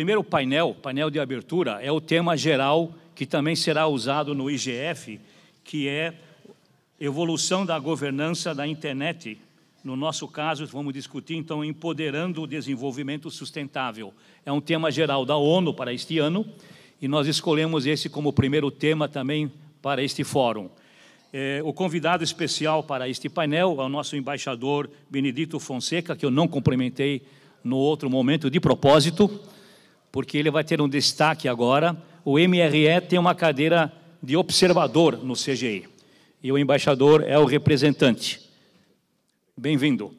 primeiro painel de abertura, é o tema geral que também será usado no IGF, que é evolução da governança da internet. No nosso caso, vamos discutir, então, empoderando o desenvolvimento sustentável. É um tema geral da ONU para este ano, e nós escolhemos esse como primeiro tema também para este fórum. O convidado especial para este painel é o nosso embaixador Benedito Fonseca, que eu não cumprimentei no outro momento de propósito, porque ele vai ter um destaque agora. O MRE tem uma cadeira de observador no CGI, e o embaixador é o representante. Bem-vindo.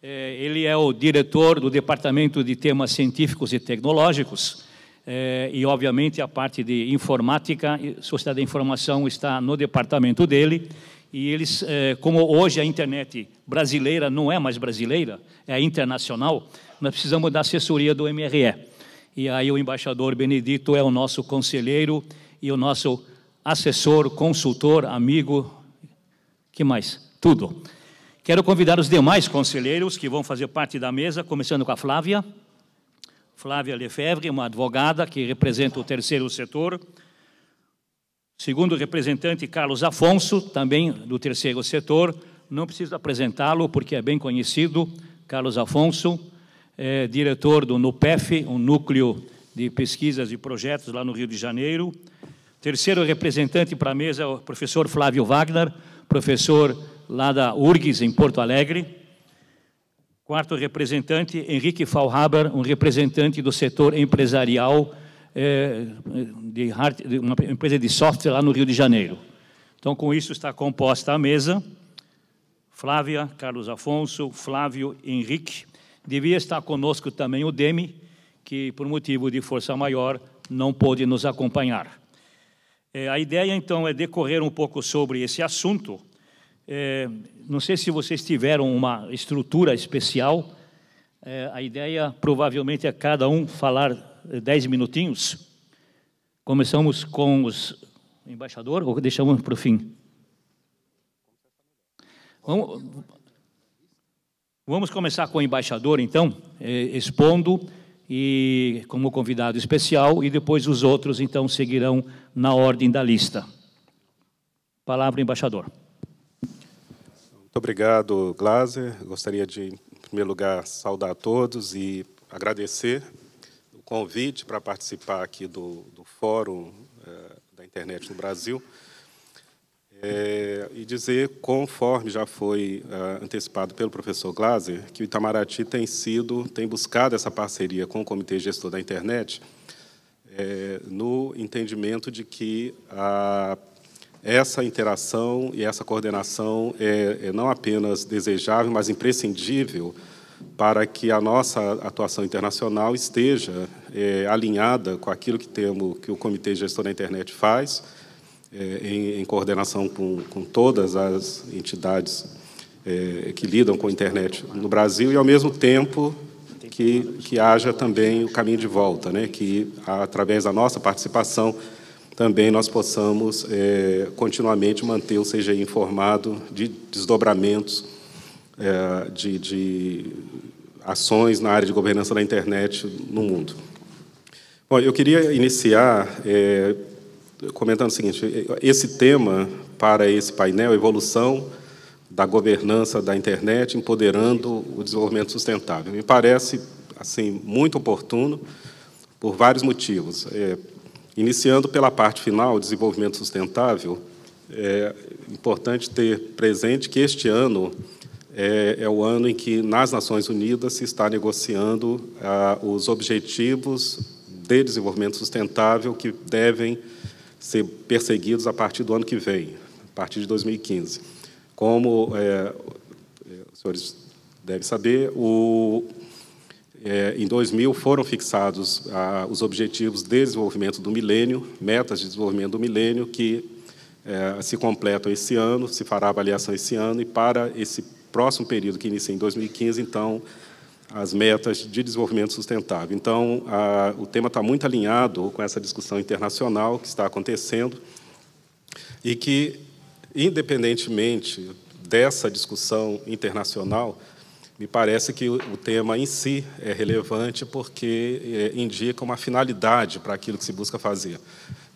Ele é o diretor do Departamento de Temas Científicos e Tecnológicos, e, obviamente, a parte de informática e sociedade da informação está no departamento dele, e eles, como hoje a internet brasileira não é mais brasileira, é internacional, nós precisamos da assessoria do MRE. E aí o embaixador Benedito é o nosso conselheiro e o nosso assessor, consultor, amigo, que mais? Tudo. Quero convidar os demais conselheiros que vão fazer parte da mesa, começando com a Flávia Lefebvre, uma advogada que representa o terceiro setor. Segundo representante, Carlos Afonso, também do terceiro setor. Não preciso apresentá-lo, porque é bem conhecido. Carlos Afonso, diretor do NUPEF, um núcleo de pesquisas e projetos lá no Rio de Janeiro. Terceiro representante para a mesa é o professor Flávio Wagner, professor lá da URGS, em Porto Alegre. Quarto representante, Henrique Faulhaber, um representante do setor empresarial de uma empresa de software lá no Rio de Janeiro. Então, com isso está composta a mesa. Flávia, Carlos Afonso, Flávio, Henrique. Devia estar conosco também o Demi, que, por motivo de força maior, não pôde nos acompanhar. A ideia, então, é decorrer um pouco sobre esse assunto. Não sei se vocês tiveram uma estrutura especial. A ideia, provavelmente, é cada um falar 10 minutinhos. Começamos com o embaixador ou deixamos para o fim? Vamos começar com o embaixador, então, expondo, e como convidado especial, e depois os outros, então, seguirão na ordem da lista. Palavra, embaixador. Muito obrigado, Glaser. Gostaria de, em primeiro lugar, saudar a todos e agradecer o convite para participar aqui do Fórum da Internet no Brasil, e dizer, conforme já foi antecipado pelo professor Glaser, que o Itamaraty tem buscado essa parceria com o Comitê Gestor da Internet, no entendimento de que essa interação e essa coordenação é não apenas desejável, mas imprescindível para que a nossa atuação internacional esteja alinhada com aquilo que o Comitê Gestor da Internet faz, em coordenação com todas as entidades que lidam com a internet no Brasil, e, ao mesmo tempo, que haja também o caminho de volta, né? Que, através da nossa participação, também nós possamos continuamente manter o CGI informado de desdobramentos de ações na área de governança da internet no mundo. Bom, eu queria iniciar comentando o seguinte: esse tema para esse painel, evolução da governança da internet, empoderando o desenvolvimento sustentável, me parece assim muito oportuno por vários motivos. Iniciando pela parte final, desenvolvimento sustentável, é importante ter presente que este ano é o ano em que, nas Nações Unidas, se está negociando os objetivos de desenvolvimento sustentável que devem ser perseguidos a partir do ano que vem, a partir de 2015. Como os senhores devem saber, em 2000 foram fixados os objetivos de desenvolvimento do milênio, metas de desenvolvimento do milênio, que se completam esse ano, se fará avaliação esse ano, e para esse próximo período, que inicia em 2015, então, as metas de desenvolvimento sustentável. Então, o tema está muito alinhado com essa discussão internacional que está acontecendo e que, independentemente dessa discussão internacional, Me parece que o tema em si é relevante porque indica uma finalidade para aquilo que se busca fazer.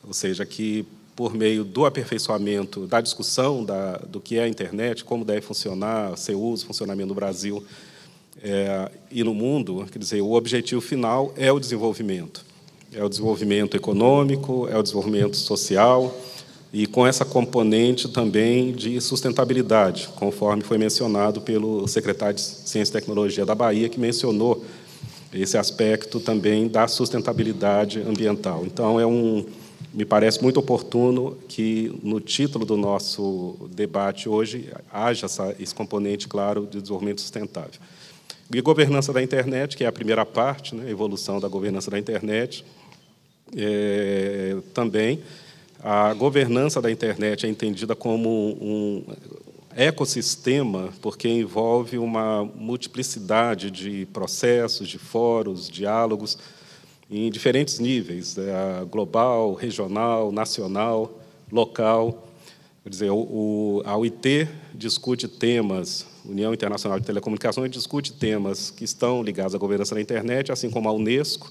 Ou seja, que por meio do aperfeiçoamento, da discussão do que é a internet, como deve funcionar, seu uso, funcionamento no Brasil e no mundo, quer dizer, o objetivo final é o desenvolvimento. É o desenvolvimento econômico, é o desenvolvimento social, e com essa componente também de sustentabilidade, conforme foi mencionado pelo secretário de Ciência e Tecnologia da Bahia, que mencionou esse aspecto também da sustentabilidade ambiental. Então, me parece muito oportuno que, no título do nosso debate hoje, haja esse componente, claro, de desenvolvimento sustentável. E governança da internet, que é a primeira parte, né, a evolução da governança da internet, também. A governança da internet é entendida como um ecossistema, porque envolve uma multiplicidade de processos, de fóruns, diálogos, em diferentes níveis, global, regional, nacional, local. Quer dizer, a OIT discute temas, União Internacional de Telecomunicações discute temas que estão ligados à governança da internet, assim como a Unesco,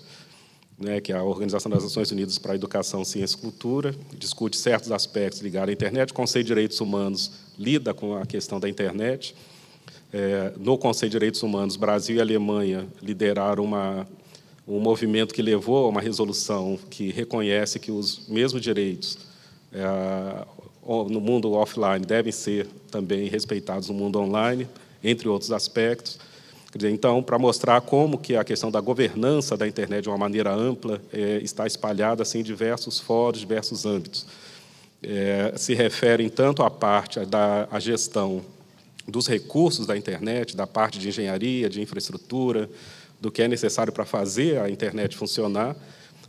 né, que é a Organização das Nações Unidas para a Educação, Ciência e Cultura, discute certos aspectos ligados à internet. O Conselho de Direitos Humanos lida com a questão da internet. No Conselho de Direitos Humanos, Brasil e Alemanha lideraram um movimento que levou a uma resolução que reconhece que os mesmos direitos no mundo offline devem ser também respeitados no mundo online, entre outros aspectos. Quer dizer, então, para mostrar como que a questão da governança da internet de uma maneira ampla está espalhada assim, em diversos fóruns, diversos âmbitos. Se referem tanto à parte da gestão dos recursos da internet, da parte de engenharia, de infraestrutura, do que é necessário para fazer a internet funcionar,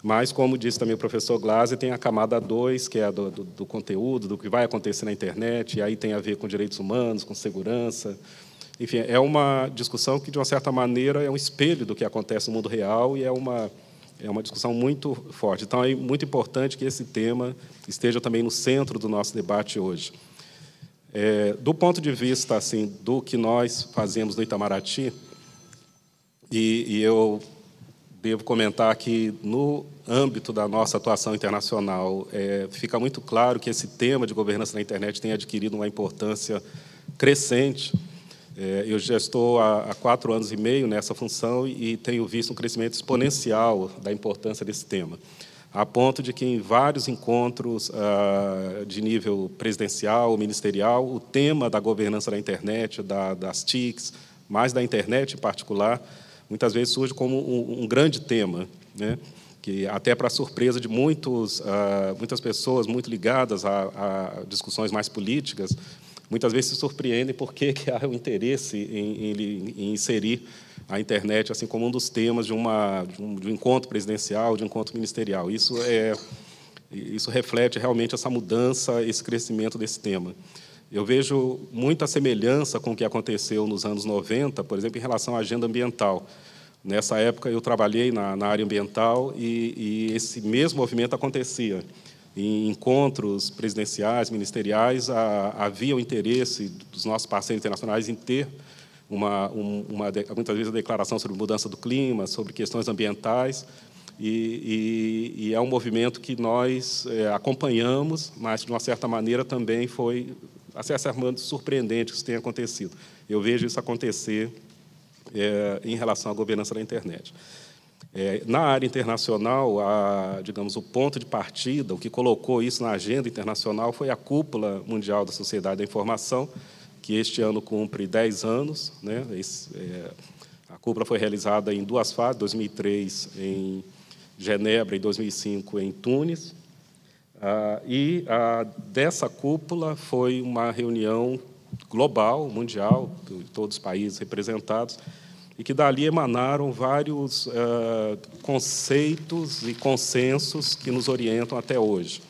mas, como disse também o professor Glasser, tem a camada 2, que é do conteúdo, do que vai acontecer na internet, e aí tem a ver com direitos humanos, com segurança. Enfim, é uma discussão que, de uma certa maneira, é um espelho do que acontece no mundo real e é uma discussão muito forte. Então, é muito importante que esse tema esteja também no centro do nosso debate hoje. Do ponto de vista assim, do que nós fazemos no Itamaraty, e eu devo comentar que, no âmbito da nossa atuação internacional, fica muito claro que esse tema de governança na internet tem adquirido uma importância crescente. Eu já estou há 4 anos e meio nessa função e tenho visto um crescimento exponencial da importância desse tema, a ponto de que, em vários encontros de nível presidencial, ministerial, o tema da governança da internet, das TICs, mais da internet em particular, muitas vezes surge como um grande tema, né? Que, até para surpresa de muitas pessoas muito ligadas a discussões mais políticas, muitas vezes se surpreendem por que há o interesse em inserir a internet assim como um dos temas de um encontro presidencial, de um encontro ministerial. Isso reflete realmente essa mudança, esse crescimento desse tema. Eu vejo muita semelhança com o que aconteceu nos anos 90, por exemplo, em relação à agenda ambiental. Nessa época, eu trabalhei na área ambiental e esse mesmo movimento acontecia. Em encontros presidenciais, ministeriais, havia o interesse dos nossos parceiros internacionais em ter muitas vezes a declaração sobre mudança do clima, sobre questões ambientais, e é um movimento que nós acompanhamos, mas, de uma certa maneira, também foi, a certa maneira, surpreendente que isso tenha acontecido. Eu vejo isso acontecer em relação à governança da internet. Na área internacional, digamos, o ponto de partida, o que colocou isso na agenda internacional foi a Cúpula Mundial da Sociedade da Informação, que este ano cumpre 10 anos. Né? A cúpula foi realizada em 2 fases, 2003 em Genebra e 2005 em Tunis. Dessa cúpula foi uma reunião global, mundial, de todos os países representados, e que dali emanaram vários conceitos e consensos que nos orientam até hoje.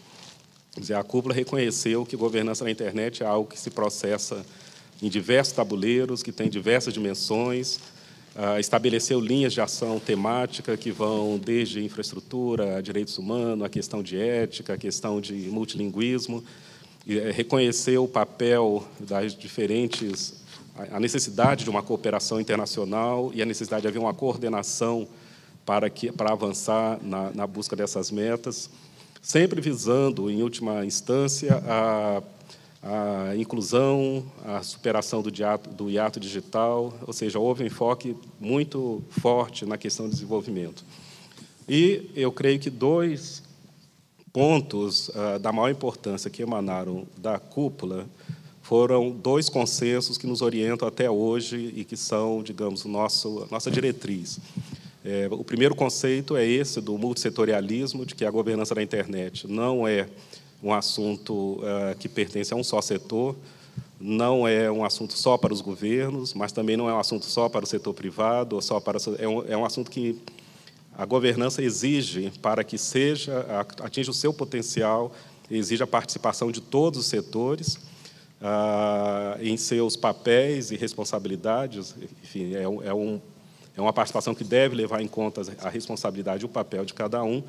Quer dizer, a cúpula reconheceu que governança na internet é algo que se processa em diversos tabuleiros, que tem diversas dimensões, estabeleceu linhas de ação temática que vão desde infraestrutura, a direitos humanos, a questão de ética, a questão de multilinguismo, e reconheceu o papel das diferentes a necessidade de uma cooperação internacional e a necessidade de haver uma coordenação para avançar na busca dessas metas, sempre visando, em última instância, a inclusão, a superação do hiato digital, ou seja, houve um enfoque muito forte na questão do desenvolvimento. E eu creio que 2 pontos da maior importância que emanaram da cúpula foram 2 consensos que nos orientam até hoje e que são, digamos, nossa diretriz. O primeiro conceito é esse do multissetorialismo, de que a governança da internet não é um assunto que pertence a um só setor, não é um assunto só para os governos, mas também não é um assunto só para o setor privado, ou é um assunto que a governança exige para que atinja o seu potencial, exige a participação de todos os setores em seus papéis e responsabilidades. Enfim, é uma participação que deve levar em conta a responsabilidade e o papel de cada um.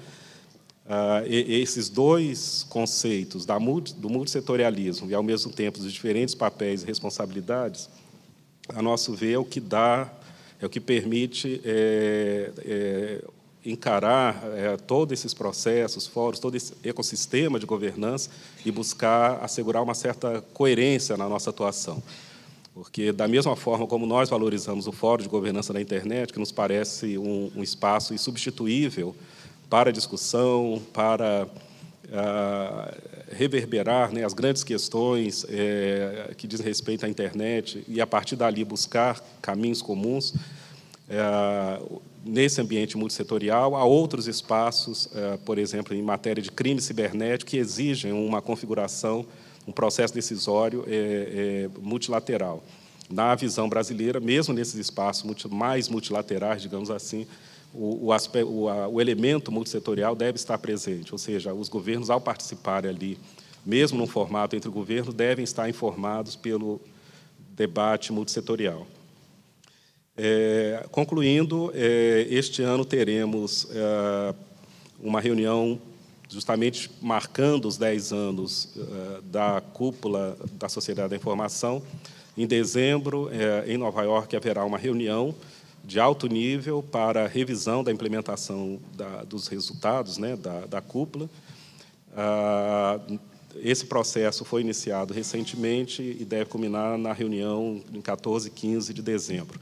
Esses 2 conceitos do multissetorialismo e, ao mesmo tempo, dos diferentes papéis e responsabilidades, a nosso ver, é o que permite encarar todos esses processos, fóruns, todo esse ecossistema de governança e buscar assegurar uma certa coerência na nossa atuação. Porque, da mesma forma como nós valorizamos o Fórum de Governança da Internet, que nos parece um espaço insubstituível para discussão, para reverberar, né, as grandes questões que dizem respeito à internet e, a partir dali, buscar caminhos comuns, nesse ambiente multissetorial, há outros espaços, por exemplo, em matéria de crime cibernético, que exigem uma configuração, um processo decisório multilateral. Na visão brasileira, mesmo nesses espaços mais multilaterais, digamos assim, o elemento multissetorial deve estar presente, ou seja, os governos, ao participarem ali, mesmo num formato entre governos, devem estar informados pelo debate multissetorial. Concluindo, este ano teremos uma reunião justamente marcando os 10 anos da cúpula da Sociedade da Informação. Em dezembro, em Nova York, haverá uma reunião de alto nível para revisão da implementação dos resultados, né, da cúpula. Esse processo foi iniciado recentemente e deve culminar na reunião em 14 e 15 de dezembro.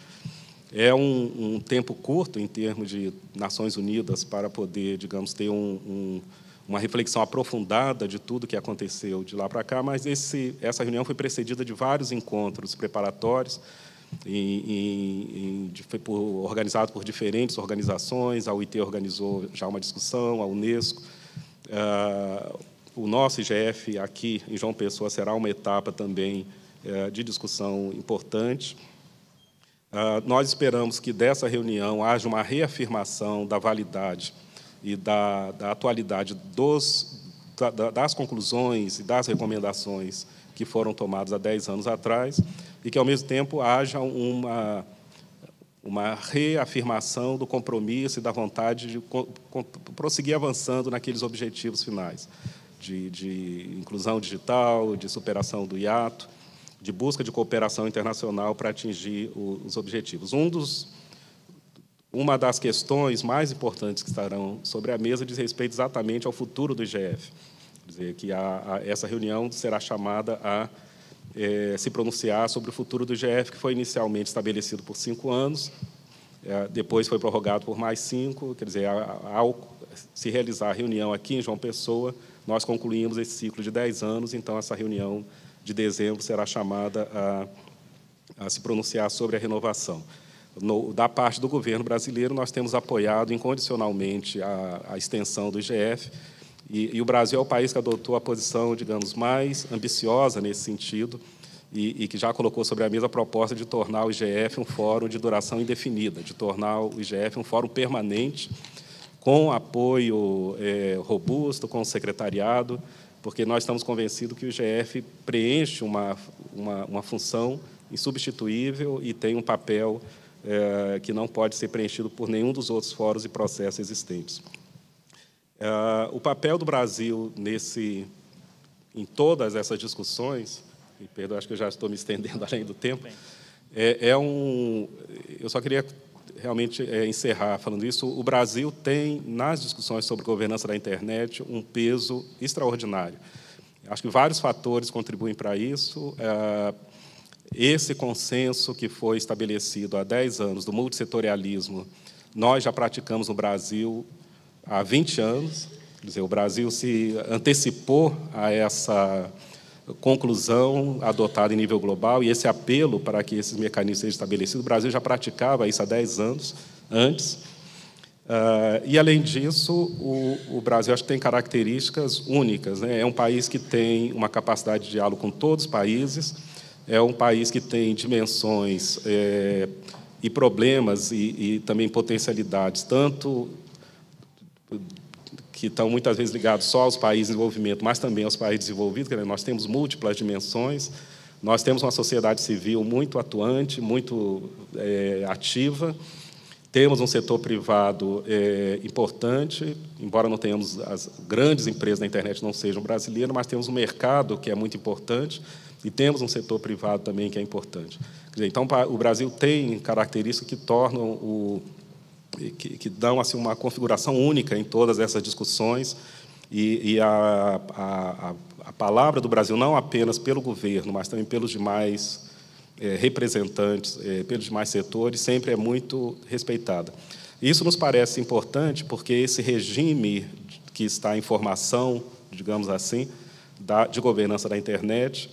É um tempo curto em termos de Nações Unidas para poder, digamos, ter uma reflexão aprofundada de tudo que aconteceu de lá para cá, mas essa reunião foi precedida de vários encontros preparatórios, organizado por diferentes organizações. A UIT organizou já uma discussão, a Unesco. O nosso IGF aqui em João Pessoa será uma etapa também de discussão importante. Nós esperamos que dessa reunião haja uma reafirmação da validade e da atualidade das conclusões e das recomendações que foram tomadas há 10 anos atrás e que, ao mesmo tempo, haja uma reafirmação do compromisso e da vontade de prosseguir avançando naqueles objetivos finais de inclusão digital, de superação do hiato, de busca de cooperação internacional para atingir os objetivos. Uma das questões mais importantes que estarão sobre a mesa diz respeito exatamente ao futuro do IGF. Quer dizer, que essa reunião será chamada a se pronunciar sobre o futuro do IGF, que foi inicialmente estabelecido por 5 anos, depois foi prorrogado por mais 5. Quer dizer, ao se realizar a reunião aqui em João Pessoa, nós concluímos esse ciclo de 10 anos, então essa reunião de dezembro será chamada a se pronunciar sobre a renovação. Da parte do governo brasileiro, nós temos apoiado incondicionalmente a extensão do IGF, e o Brasil é o país que adotou a posição, digamos, mais ambiciosa nesse sentido, e que já colocou sobre a mesa a proposta de tornar o IGF um fórum de duração indefinida, de tornar o IGF um fórum permanente, com apoio robusto, com o secretariado, porque nós estamos convencidos que o IGF preenche uma função insubstituível e tem um papel que não pode ser preenchido por nenhum dos outros fóruns e processos existentes. O papel do Brasil em todas essas discussões, e perdoe, acho que eu já estou me estendendo além do tempo, Eu só queria realmente encerrar falando isso. O Brasil tem, nas discussões sobre governança da internet, um peso extraordinário. Acho que vários fatores contribuem para isso. Esse consenso que foi estabelecido há 10 anos do multissetorialismo, nós já praticamos no Brasil há 20 anos. Quer dizer, o Brasil se antecipou a essa conclusão adotada em nível global, e esse apelo para que esses mecanismos sejam estabelecidos, o Brasil já praticava isso há 10 anos antes. E, além disso, o Brasil acho que tem características únicas, né? É um país que tem uma capacidade de diálogo com todos os países, é um país que tem dimensões e problemas e também potencialidades, tanto que estão muitas vezes ligados só aos países em desenvolvimento, mas também aos países desenvolvidos. Nós temos múltiplas dimensões, nós temos uma sociedade civil muito atuante, muito ativa, temos um setor privado importante, embora não tenhamos as grandes empresas da internet não sejam brasileiras, mas temos um mercado que é muito importante e temos um setor privado também que é importante. Quer dizer, então, o Brasil tem características que tornam que dão assim uma configuração única em todas essas discussões, e a palavra do Brasil, não apenas pelo governo, mas também pelos demais representantes, pelos demais setores, sempre é muito respeitada. Isso nos parece importante porque esse regime que está em formação, digamos assim, de governança da internet,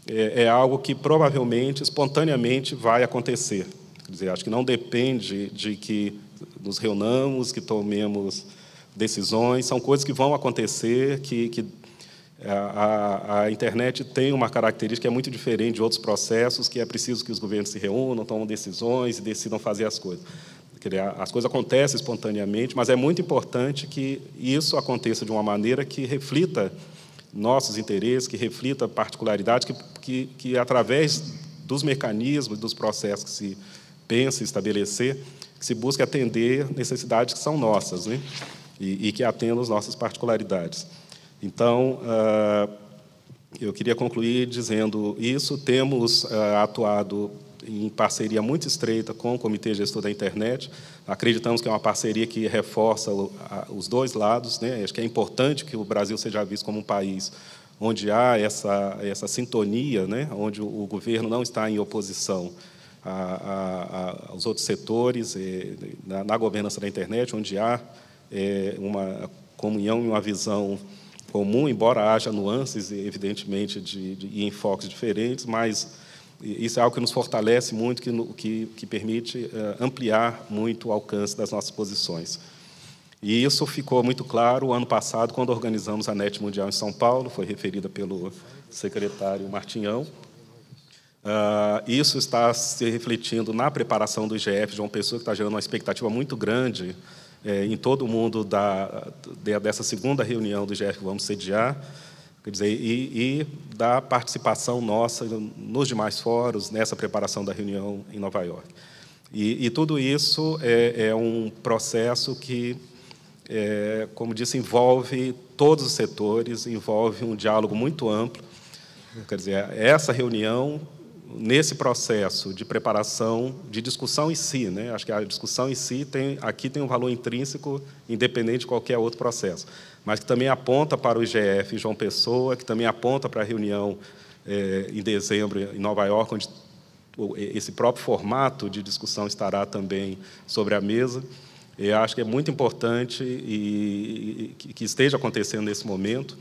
é algo que provavelmente, espontaneamente, vai acontecer. Quer dizer, acho que não depende de que nos reunamos, que tomemos decisões, são coisas que vão acontecer, que a internet tem uma característica que é muito diferente de outros processos, que é preciso que os governos se reúnam, tomem decisões e decidam fazer as coisas. As coisas acontecem espontaneamente, mas é muito importante que isso aconteça de uma maneira que reflita nossos interesses, que reflita particularidades, que através dos mecanismos, dos processos que se pensa estabelecer, que se busque atender necessidades que são nossas, né? E que atendam as nossas particularidades. Então, eu queria concluir dizendo isso. Temos atuado em parceria muito estreita com o Comitê Gestor da Internet. Acreditamos que é uma parceria que reforça os dois lados, né? Acho que é importante que o Brasil seja visto como um país onde há essa sintonia, né? Onde o governo não está em oposição aos outros setores, na governança da internet, onde há uma comunhão e uma visão comum, embora haja nuances, evidentemente, e enfoques diferentes, mas isso é algo que nos fortalece muito, que permite ampliar muito o alcance das nossas posições. E isso ficou muito claro ano passado, quando organizamos a NET Mundial em São Paulo, foi referida pelo secretário Martinhão. Isso está se refletindo na preparação do IGF João Pessoa, que está gerando uma expectativa muito grande em todo o mundo dessa segunda reunião do IGF que vamos sediar, quer dizer, e da participação nossa nos demais fóruns, nessa preparação da reunião em Nova York. E tudo isso é um processo que, como disse, envolve todos os setores, envolve um diálogo muito amplo. Quer dizer, essa reunião, nesse processo de preparação, de discussão em si, né? Acho que a discussão em si aqui tem um valor intrínseco, independente de qualquer outro processo, mas que também aponta para o IGF João Pessoa, que também aponta para a reunião em dezembro em Nova York, onde esse próprio formato de discussão estará também sobre a mesa. Eu acho que é muito importante e que esteja acontecendo nesse momento,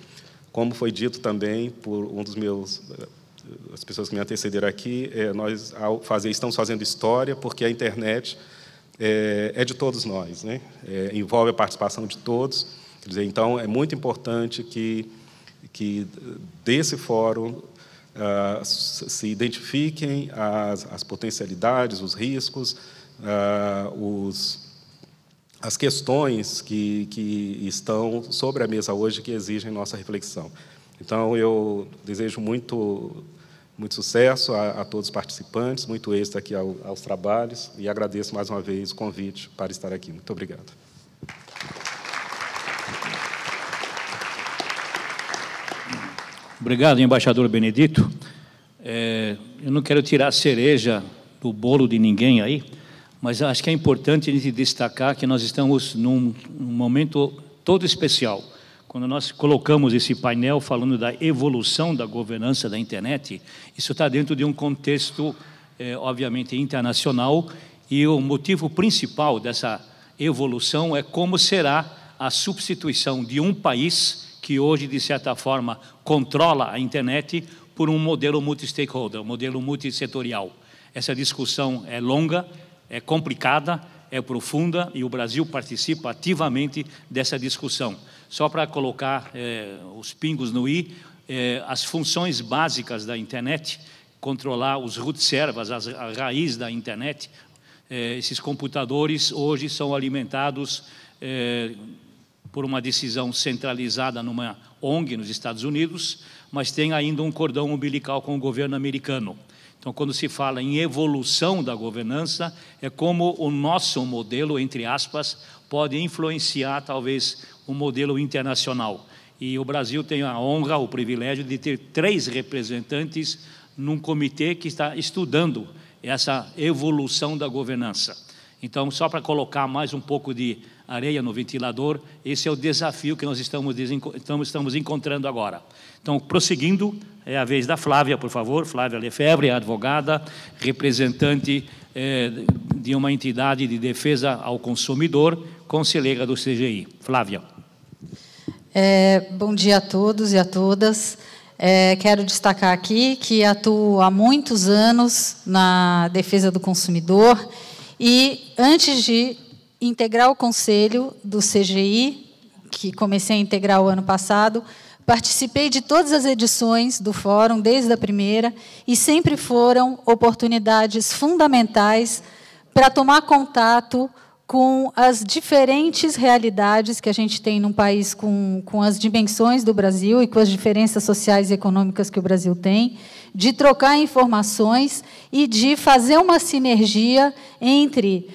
como foi dito também por as pessoas que me antecederam aqui, nós estamos fazendo história porque a internet é de todos nós, né? Envolve a participação de todos. Quer dizer, então, é muito importante que desse fórum se identifiquem as potencialidades, os riscos, as questões que estão sobre a mesa hoje que exigem nossa reflexão. Então, eu desejo muito sucesso a todos os participantes, muito êxito aqui aos trabalhos, e agradeço mais uma vez o convite para estar aqui. Muito obrigado. Obrigado, embaixador Benedito. Eu não quero tirar a cereja bolo de ninguém aí, mas acho que é importante a gente destacar que nós estamos num momento todo especial. Quando nós colocamos esse painel falando da evolução da governança da internet, isso está dentro de um contexto, obviamente, internacional, e o motivo principal dessa evolução é como será a substituição de um país que hoje, de certa forma, controla a internet por um modelo multi-stakeholder, um modelo multissetorial. Essa discussão é longa, é complicada, é profunda, e o Brasil participa ativamente dessa discussão. Só para colocar os pingos no i, as funções básicas da internet, controlar os root servers, a raiz da internet, esses computadores hoje são alimentados por uma decisão centralizada numa ONG nos Estados Unidos, mas tem ainda um cordão umbilical com o governo americano. Então, quando se fala em evolução da governança, é como o nosso modelo, entre aspas, pode influenciar, talvez, o modelo internacional. E o Brasil tem a honra, o privilégio de ter 3 representantes num comitê que está estudando essa evolução da governança. Então, só para colocar mais um pouco de areia no ventilador, esse é o desafio que nós estamos encontrando agora. Então, prosseguindo, é a vez da Flávia, por favor. Flávia Lefebvre, advogada, representante de uma entidade de defesa ao consumidor, conselheira do CGI. Flávia. Bom dia a todos e a todas. Quero destacar aqui que atuo há muitos anos na defesa do consumidor e, antes de integrar o conselho do CGI, que comecei a integrar o ano passado, participei de todas as edições do fórum, desde a primeira, e sempre foram oportunidades fundamentais para tomar contato com as diferentes realidades que a gente tem num país com as dimensões do Brasil e com as diferenças sociais e econômicas que o Brasil tem, de trocar informações e de fazer uma sinergia entre,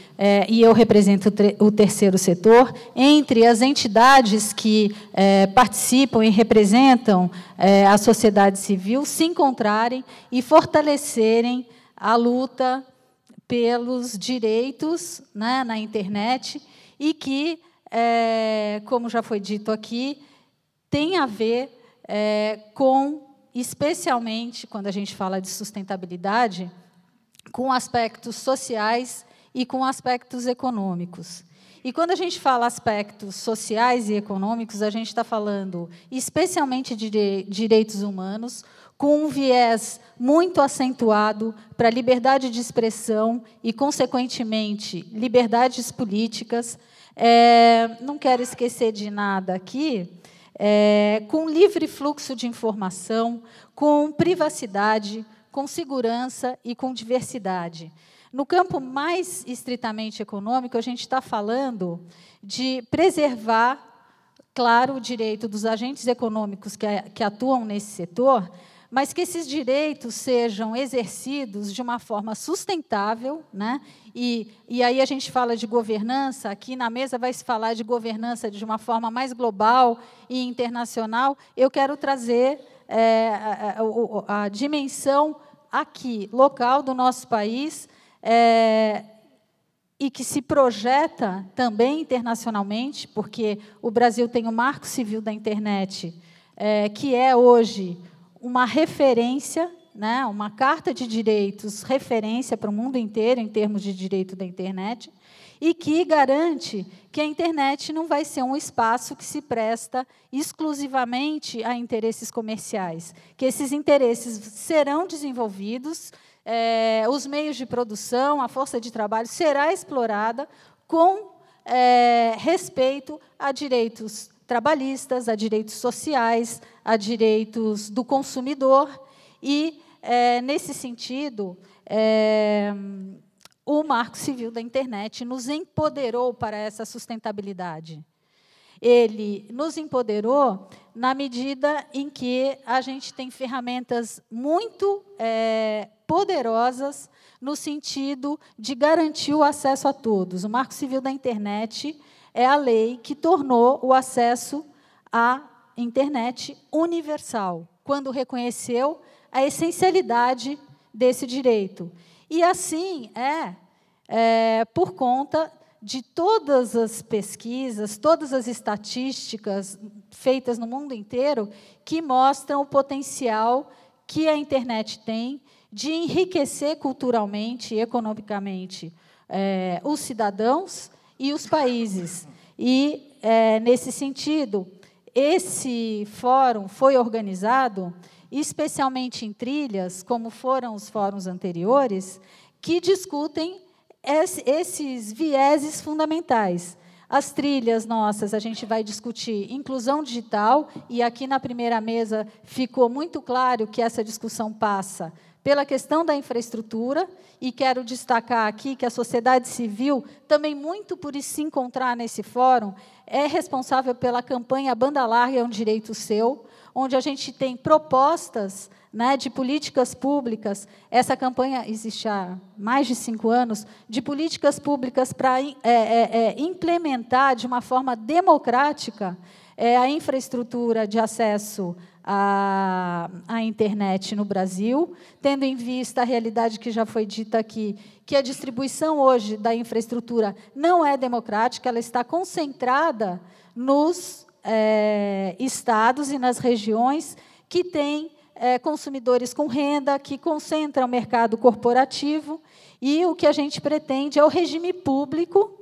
e eu represento o terceiro setor, entre as entidades que participam e representam a sociedade civil, se encontrarem e fortalecerem a luta pelos direitos, né, na internet, e que, como já foi dito aqui, tem a ver com, especialmente, quando a gente fala de sustentabilidade, com aspectos sociais e com aspectos econômicos. E, quando a gente fala aspectos sociais e econômicos, a gente está falando especialmente de direitos humanos, com um viés muito acentuado para a liberdade de expressão e, consequentemente, liberdades políticas. Não quero esquecer de nada aqui, com livre fluxo de informação, com privacidade, com segurança e com diversidade. No campo mais estritamente econômico, a gente está falando de preservar, claro, o direito dos agentes econômicos que atuam nesse setor, mas que esses direitos sejam exercidos de uma forma sustentável, né? E aí a gente fala de governança, aqui na mesa vai se falar de governança de uma forma mais global e internacional. Eu quero trazer a dimensão aqui, local do nosso país, e que se projeta também internacionalmente, porque o Brasil tem o Marco Civil da Internet, que é hoje uma referência, né, uma carta de direitos referência para o mundo inteiro em termos de direito da internet, e que garante que a internet não vai ser um espaço que se presta exclusivamente a interesses comerciais, que esses interesses serão desenvolvidos, os meios de produção, a força de trabalho será explorada com respeito a direitos trabalhistas, a direitos sociais, a direitos do consumidor. E, nesse sentido, o Marco Civil da Internet nos empoderou para essa sustentabilidade. Ele nos empoderou na medida em que a gente tem ferramentas muito poderosas no sentido de garantir o acesso a todos. O Marco Civil da Internet é a lei que tornou o acesso à internet universal, quando reconheceu a essencialidade desse direito. E assim por conta de todas as pesquisas, todas as estatísticas feitas no mundo inteiro que mostram o potencial que a internet tem de enriquecer culturalmente e economicamente os cidadãos e os países. E, nesse sentido, esse fórum foi organizado especialmente em trilhas, como foram os fóruns anteriores, que discutem esses vieses fundamentais. As trilhas nossas, a gente vai discutir inclusão digital, e aqui na primeira mesa ficou muito claro que essa discussão passa pela questão da infraestrutura, e quero destacar aqui que a sociedade civil, também muito por se encontrar nesse fórum, é responsável pela campanha Banda Larga é um Direito Seu, onde a gente tem propostas, né, de políticas públicas. Essa campanha existe há mais de 5 anos, de políticas públicas para implementar de uma forma democrática a infraestrutura de acesso à internet no Brasil, tendo em vista a realidade que já foi dita aqui, que a distribuição hoje da infraestrutura não é democrática, ela está concentrada nos estados e nas regiões que têm consumidores com renda, que concentram o mercado corporativo, e o que a gente pretende é o regime público,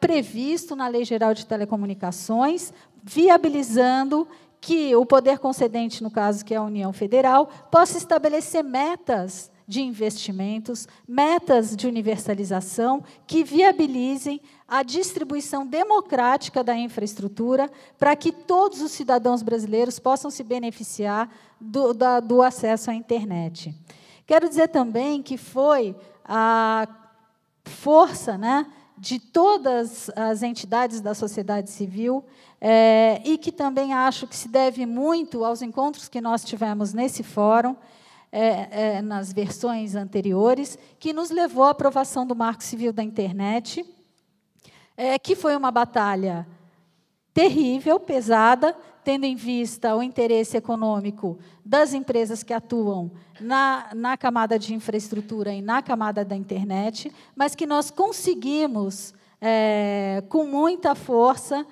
previsto na Lei Geral de Telecomunicações, viabilizando que o poder concedente, no caso, que é a União Federal, possa estabelecer metas de investimentos, metas de universalização, que viabilizem a distribuição democrática da infraestrutura para que todos os cidadãos brasileiros possam se beneficiar do acesso à internet. Quero dizer também que foi a força, né, de todas as entidades da sociedade civil, e que também acho que se deve muito aos encontros que nós tivemos nesse fórum, nas versões anteriores, que nos levou à aprovação do Marco Civil da Internet, que foi uma batalha terrível, pesada, tendo em vista o interesse econômico das empresas que atuam na camada de infraestrutura e na camada da internet, mas que nós conseguimos, com muita força,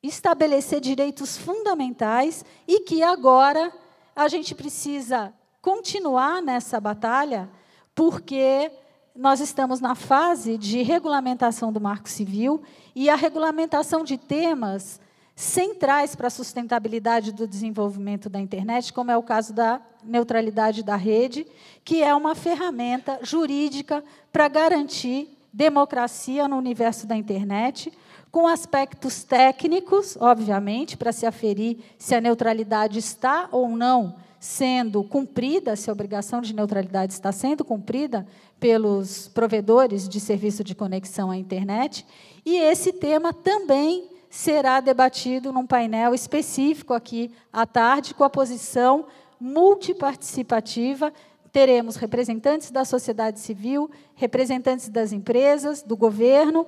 estabelecer direitos fundamentais, e que agora a gente precisa continuar nessa batalha, porque nós estamos na fase de regulamentação do Marco Civil, e a regulamentação de temas centrais para a sustentabilidade do desenvolvimento da internet, como é o caso da neutralidade da rede, que é uma ferramenta jurídica para garantir democracia no universo da internet, com aspectos técnicos, obviamente, para se aferir se a neutralidade está ou não sendo cumprida, se a obrigação de neutralidade está sendo cumprida pelos provedores de serviço de conexão à internet. E esse tema também será debatido num painel específico aqui à tarde, com a posição multiparticipativa. Teremos representantes da sociedade civil, representantes das empresas, do governo,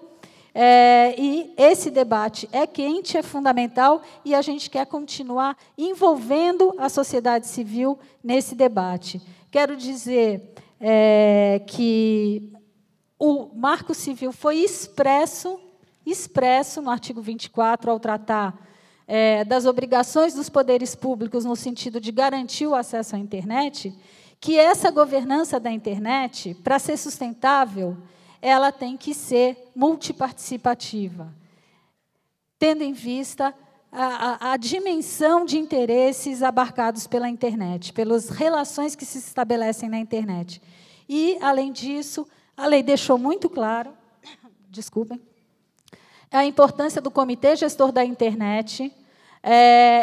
e esse debate é quente, é fundamental, e a gente quer continuar envolvendo a sociedade civil nesse debate. Quero dizer que o Marco Civil foi expresso no artigo 24, ao tratar das obrigações dos poderes públicos no sentido de garantir o acesso à internet, que essa governança da internet, para ser sustentável, ela tem que ser multiparticipativa, tendo em vista a dimensão de interesses abarcados pela internet, pelas relações que se estabelecem na internet. E, além disso, a lei deixou muito claro, desculpem, a importância do Comitê Gestor da Internet,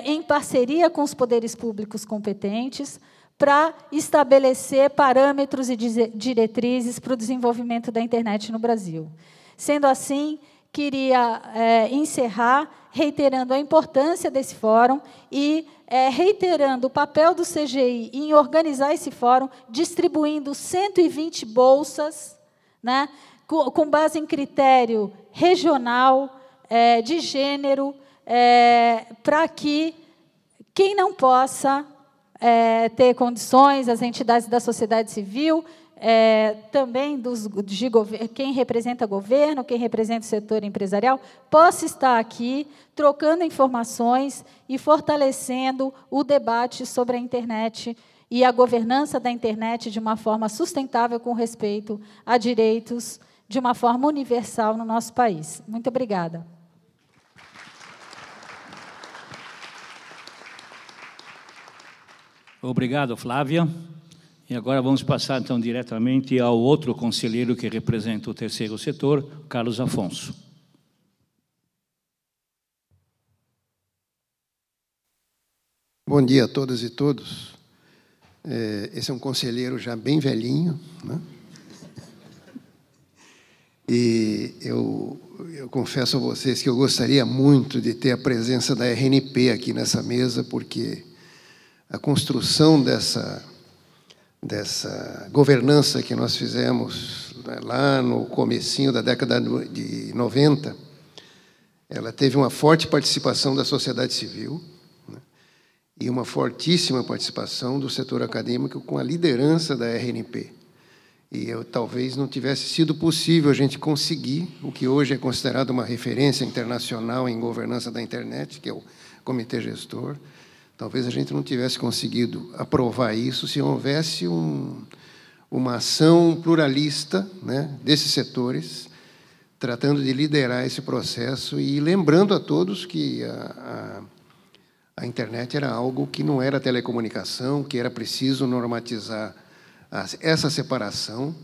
em parceria com os poderes públicos competentes, para estabelecer parâmetros e diretrizes para o desenvolvimento da internet no Brasil. Sendo assim, queria encerrar reiterando a importância desse fórum e reiterando o papel do CGI em organizar esse fórum, distribuindo 120 bolsas, né, com base em critério regional, de gênero, para que quem não possa ter condições, as entidades da sociedade civil, também quem representa governo, quem representa o setor empresarial, possa estar aqui trocando informações e fortalecendo o debate sobre a internet e a governança da internet de uma forma sustentável, com respeito a direitos, de uma forma universal no nosso país. Muito obrigada. Obrigado, Flávia. E agora vamos passar, então, diretamente ao outro conselheiro que representa o terceiro setor, Carlos Afonso. Bom dia a todas e todos. Esse é um conselheiro já bem velhinho, né? E eu confesso a vocês que eu gostaria muito de ter a presença da RNP aqui nessa mesa, porque a construção dessa governança que nós fizemos, né, lá no comecinho da década de 90, ela teve uma forte participação da sociedade civil, né, e uma fortíssima participação do setor acadêmico com a liderança da RNP. E talvez não tivesse sido possível a gente conseguir o que hoje é considerado uma referência internacional em governança da internet, que é o Comitê Gestor. Talvez a gente não tivesse conseguido aprovar isso se houvesse uma ação pluralista, né, desses setores, tratando de liderar esse processo e lembrando a todos que a internet era algo que não era telecomunicação, que era preciso normatizar essa separação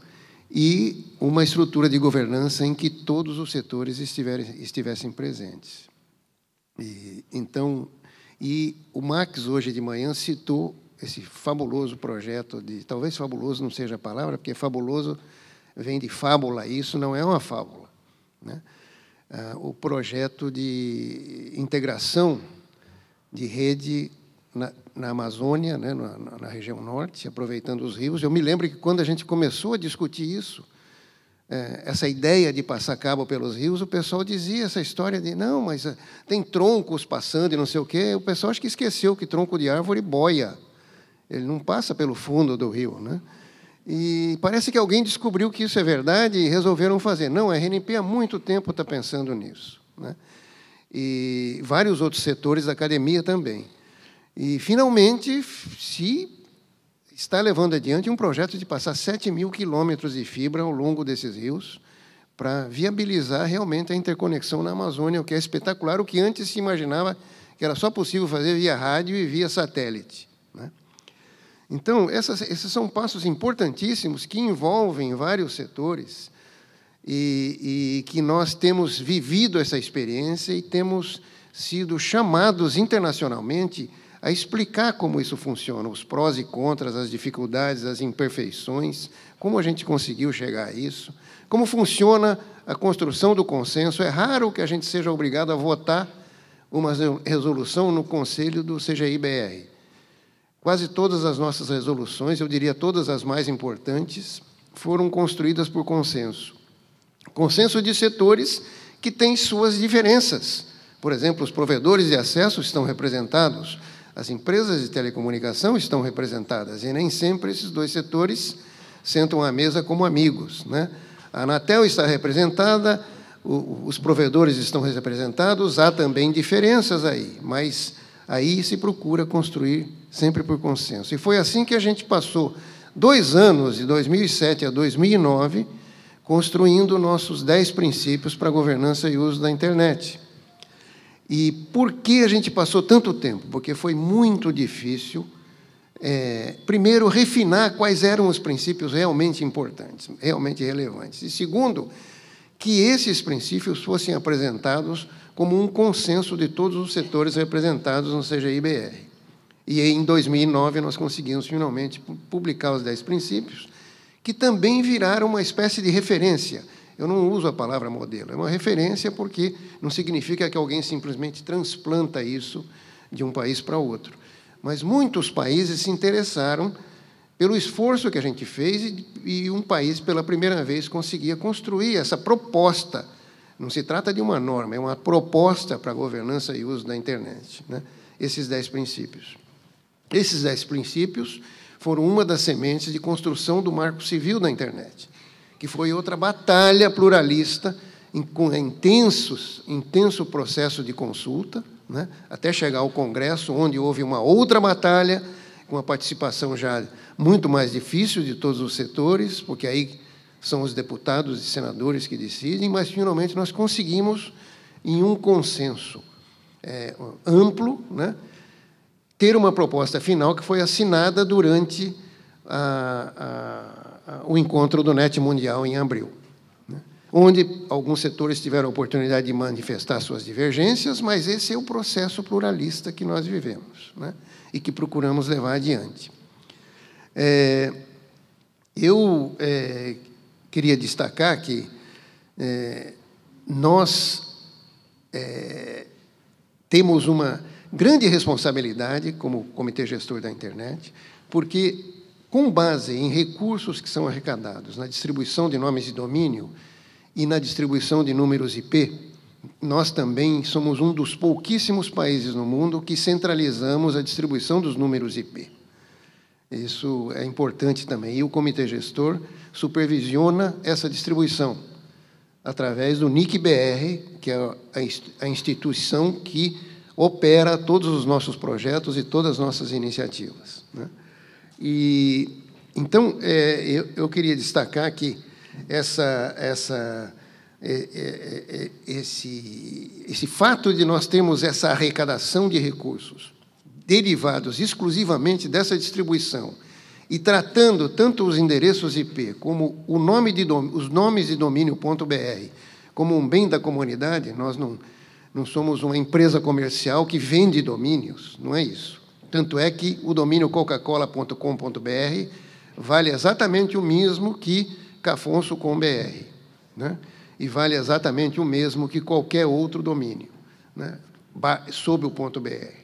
e uma estrutura de governança em que todos os setores estivessem presentes. E o Max, hoje de manhã, citou esse fabuloso projeto talvez fabuloso não seja a palavra, porque fabuloso vem de fábula, e isso não é uma fábula, né? O projeto de integração de rede na Amazônia, né, na região norte, aproveitando os rios. Eu me lembro que, quando a gente começou a discutir isso, essa ideia de passar cabo pelos rios, o pessoal dizia essa história de, não, mas tem troncos passando e não sei o quê. O pessoal acho que esqueceu que tronco de árvore boia. Ele não passa pelo fundo do rio, né? E parece que alguém descobriu que isso é verdade e resolveram fazer. Não, a RNP há muito tempo está pensando nisso, né? E vários outros setores da academia também. E, finalmente, se está levando adiante um projeto de passar 7.000 quilômetros de fibra ao longo desses rios para viabilizar realmente a interconexão na Amazônia, o que é espetacular, o que antes se imaginava que era só possível fazer via rádio e via satélite, né? Então, esses são passos importantíssimos que envolvem vários setores e que nós temos vivido essa experiência e temos sido chamados internacionalmente a explicar como isso funciona, os prós e contras, as dificuldades, as imperfeições, como a gente conseguiu chegar a isso, como funciona a construção do consenso. É raro que a gente seja obrigado a votar uma resolução no Conselho do CGI-BR. Quase todas as nossas resoluções, eu diria todas as mais importantes, foram construídas por consenso. Consenso de setores que têm suas diferenças. Por exemplo, os provedores de acesso estão representados, as empresas de telecomunicação estão representadas, e nem sempre esses dois setores sentam à mesa como amigos, né? A Anatel está representada, os provedores estão representados, há também diferenças aí, mas aí se procura construir sempre por consenso. E foi assim que a gente passou 2 anos, de 2007 a 2009, construindo nossos 10 princípios para a governança e uso da internet. E por que a gente passou tanto tempo? Porque foi muito difícil, primeiro, refinar quais eram os princípios realmente importantes, realmente relevantes. E, segundo, que esses princípios fossem apresentados como um consenso de todos os setores representados no CGI-BR. E, em 2009, nós conseguimos, finalmente, publicar os 10 princípios, que também viraram uma espécie de referência. Eu não uso a palavra modelo, é uma referência porque não significa que alguém simplesmente transplanta isso de um país para outro. Mas muitos países se interessaram pelo esforço que a gente fez e um país, pela primeira vez, conseguia construir essa proposta. Não se trata de uma norma, é uma proposta para a governança e uso da internet, né? Esses 10 princípios. Esses 10 princípios foram uma das sementes de construção do Marco Civil da internet, que foi outra batalha pluralista, com intenso processo de consulta, né, até chegar ao Congresso, onde houve uma outra batalha, com a participação já muito mais difícil de todos os setores, porque aí são os deputados e senadores que decidem, mas, finalmente, nós conseguimos, em um consenso amplo, né, ter uma proposta final que foi assinada durante o encontro do NET Mundial em abril, né, onde alguns setores tiveram a oportunidade de manifestar suas divergências, mas esse é o processo pluralista que nós vivemos, né, e que procuramos levar adiante. Eu queria destacar que nós temos uma grande responsabilidade como Comitê Gestor da Internet, porque, com base em recursos que são arrecadados na distribuição de nomes de domínio e na distribuição de números IP, nós também somos um dos pouquíssimos países no mundo que centralizamos a distribuição dos números IP. Isso é importante também. E o Comitê Gestor supervisiona essa distribuição através do NIC-BR, que é a instituição que opera todos os nossos projetos e todas as nossas iniciativas, né? E, então, eu queria destacar que esse fato de nós termos essa arrecadação de recursos derivados exclusivamente dessa distribuição e tratando tanto os endereços IP como os nomes de domínio.br como um bem da comunidade. Nós não somos uma empresa comercial que vende domínios, não é isso. Tanto é que o domínio coca-cola.com.br vale exatamente o mesmo que cafonso.com.br, né? E vale exatamente o mesmo que qualquer outro domínio, né, sob o .br.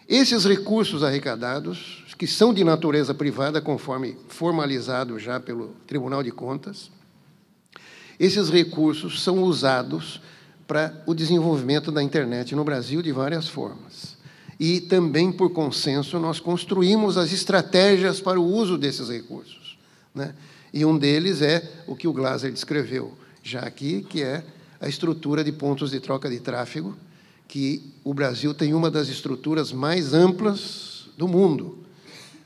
Esses recursos arrecadados, que são de natureza privada, conforme formalizado já pelo Tribunal de Contas, esses recursos são usados para o desenvolvimento da internet no Brasil de várias formas. E também, por consenso, nós construímos as estratégias para o uso desses recursos, né? E um deles é o que o Glaser descreveu já aqui, que é a estrutura de pontos de troca de tráfego, que o Brasil tem uma das estruturas mais amplas do mundo.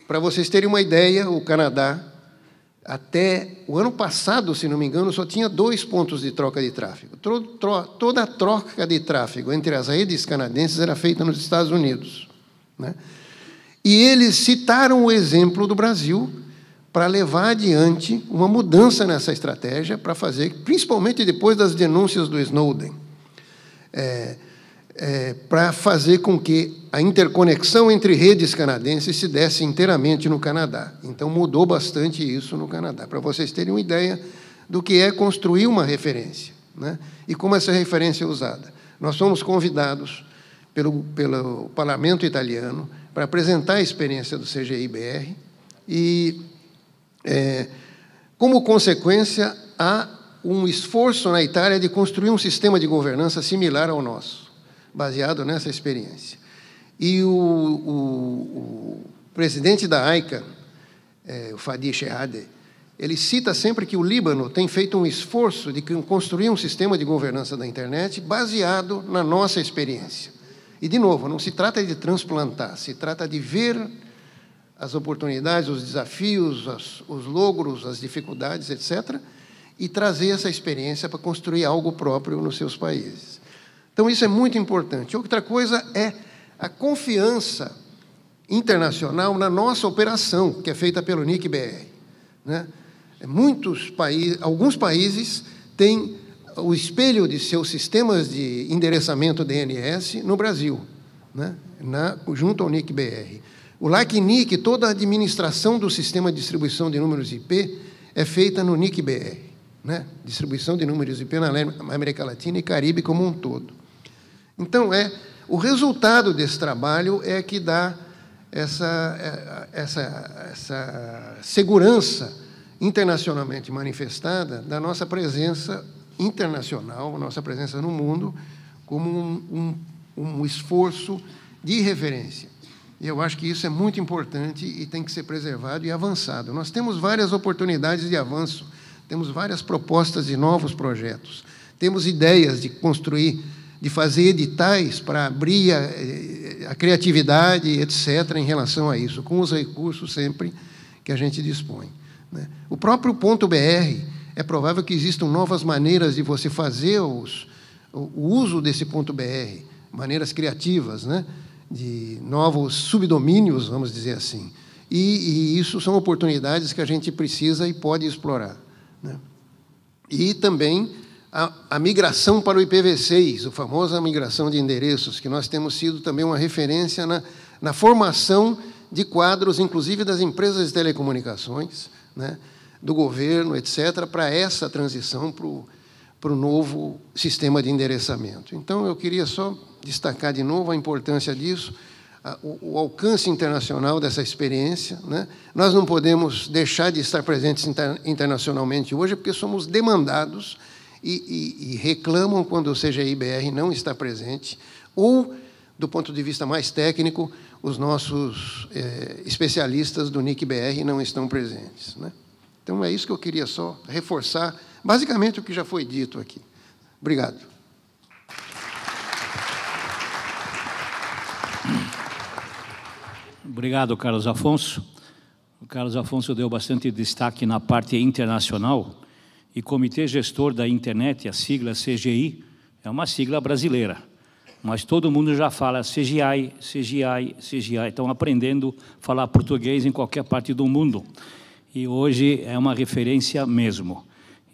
Para vocês terem uma ideia, o Canadá, até o ano passado, se não me engano, só tinha 2 pontos de troca de tráfego. Toda a troca de tráfego entre as redes canadenses era feita nos Estados Unidos, né? E eles citaram o exemplo do Brasil para levar adiante uma mudança nessa estratégia, para fazer, principalmente depois das denúncias do Snowden, para fazer com que a interconexão entre redes canadenses se desse inteiramente no Canadá. Então, mudou bastante isso no Canadá, para vocês terem uma ideia do que é construir uma referência, né? E como essa referência é usada. Nós somos convidados pelo Parlamento italiano para apresentar a experiência do CGI-BR e, como consequência, há um esforço na Itália de construir um sistema de governança similar ao nosso, baseado nessa experiência. E o presidente da AICA, o Fadi Shehadeh, ele cita sempre que o Líbano tem feito um esforço de construir um sistema de governança da internet baseado na nossa experiência. E, de novo, não se trata de transplantar, se trata de ver as oportunidades, os desafios, os logros, as dificuldades, etc., e trazer essa experiência para construir algo próprio nos seus países. Então, isso é muito importante. Outra coisa é a confiança internacional na nossa operação, que é feita pelo NIC-BR, né? Alguns países têm o espelho de seus sistemas de endereçamento DNS no Brasil, né? Junto ao NIC-BR. O LACNIC, toda a administração do sistema de distribuição de números IP é feita no NIC-BR, né? Distribuição de números IP na América Latina e Caribe como um todo. Então, o resultado desse trabalho é que dá essa segurança internacionalmente manifestada da nossa presença internacional, nossa presença no mundo, como um esforço de referência. E eu acho que isso é muito importante e tem que ser preservado e avançado. Nós temos várias oportunidades de avanço, temos várias propostas de novos projetos, temos ideias de construir, de fazer editais para abrir a criatividade, etc., em relação a isso, com os recursos sempre que a gente dispõe, né? O próprio .br, é provável que existam novas maneiras de você fazer o uso desse .br, maneiras criativas, né? De novos subdomínios, vamos dizer assim. E isso são oportunidades que a gente precisa e pode explorar, né? E também a migração para o IPv6, a famosa migração de endereços, que nós temos sido também uma referência na formação de quadros, inclusive das empresas de telecomunicações, né, do governo, etc., para essa transição para o novo sistema de endereçamento. Então, eu queria só destacar de novo a importância disso, o alcance internacional dessa experiência, né? Nós não podemos deixar de estar presentes internacionalmente hoje, porque somos demandados e reclamam quando o CGI-BR não está presente, ou, do ponto de vista mais técnico, os nossos especialistas do NIC-BR não estão presentes, né? Então, é isso que eu queria só reforçar, basicamente o que já foi dito aqui. Obrigado. Obrigado, Carlos Afonso. O Carlos Afonso deu bastante destaque na parte internacional, e Comitê Gestor da Internet, a sigla CGI, é uma sigla brasileira, mas todo mundo já fala CGI, CGI, CGI, estão aprendendo a falar português em qualquer parte do mundo. E hoje é uma referência mesmo.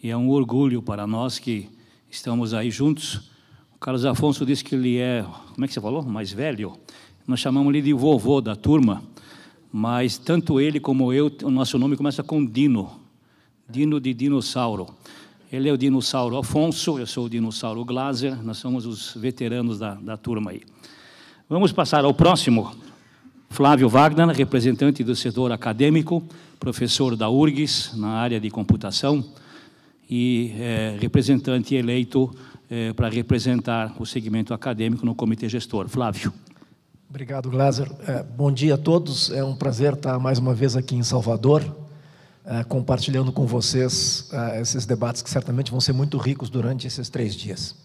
E é um orgulho para nós que estamos aí juntos. O Carlos Afonso disse que ele é, como é que você falou? Mais velho. Nós chamamos ele de vovô da turma, mas tanto ele como eu, o nosso nome começa com Dino. Dino de dinossauro. Ele é o dinossauro Afonso, eu sou o dinossauro Glaser, nós somos os veteranos da turma aí. Vamos passar ao próximo. Flávio Wagner, representante do setor acadêmico, professor da URGS, na área de computação, e representante eleito para representar o segmento acadêmico no Comitê Gestor. Flávio. Obrigado, Glaser. Bom dia a todos. É um prazer estar mais uma vez aqui em Salvador, compartilhando com vocês esses debates que certamente vão ser muito ricos durante esses 3 dias.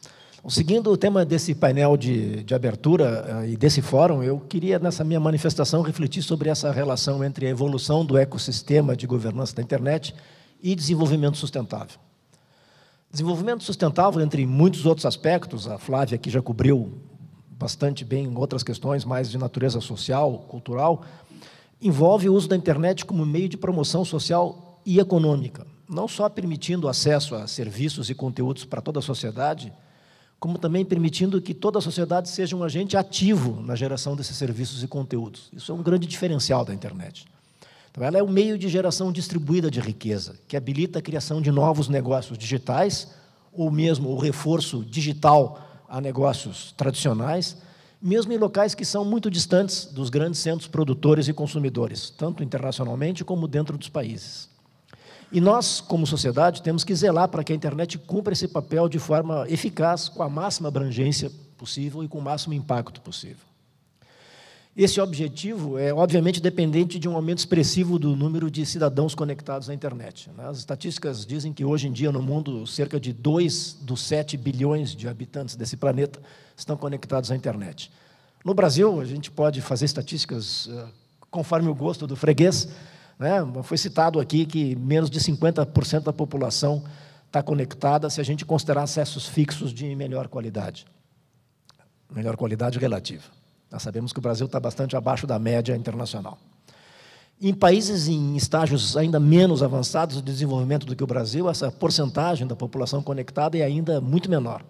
Seguindo o tema desse painel de abertura e desse fórum, eu queria, nessa minha manifestação, refletir sobre essa relação entre a evolução do ecossistema de governança da internet e desenvolvimento sustentável. Desenvolvimento sustentável, entre muitos outros aspectos, a Flávia aqui já cobriu bastante bem outras questões mais de natureza social, cultural, envolve o uso da internet como meio de promoção social e econômica, não só permitindo acesso a serviços e conteúdos para toda a sociedade, como também permitindo que toda a sociedade seja um agente ativo na geração desses serviços e conteúdos. Isso é um grande diferencial da internet. Então, ela é um meio de geração distribuída de riqueza, que habilita a criação de novos negócios digitais, ou mesmo o reforço digital a negócios tradicionais, mesmo em locais que são muito distantes dos grandes centros produtores e consumidores, tanto internacionalmente como dentro dos países. E nós, como sociedade, temos que zelar para que a internet cumpra esse papel de forma eficaz, com a máxima abrangência possível e com o máximo impacto possível. Esse objetivo é, obviamente, dependente de um aumento expressivo do número de cidadãos conectados à internet. As estatísticas dizem que, hoje em dia, no mundo, cerca de 2 dos 7 bilhões de habitantes desse planeta estão conectados à internet. No Brasil, a gente pode fazer estatísticas conforme o gosto do freguês, né? Foi citado aqui que menos de 50% da população está conectada se a gente considerar acessos fixos de melhor qualidade relativa. Nós sabemos que o Brasil está bastante abaixo da média internacional. Em países em estágios ainda menos avançados de desenvolvimento do que o Brasil, essa porcentagem da população conectada é ainda muito menor.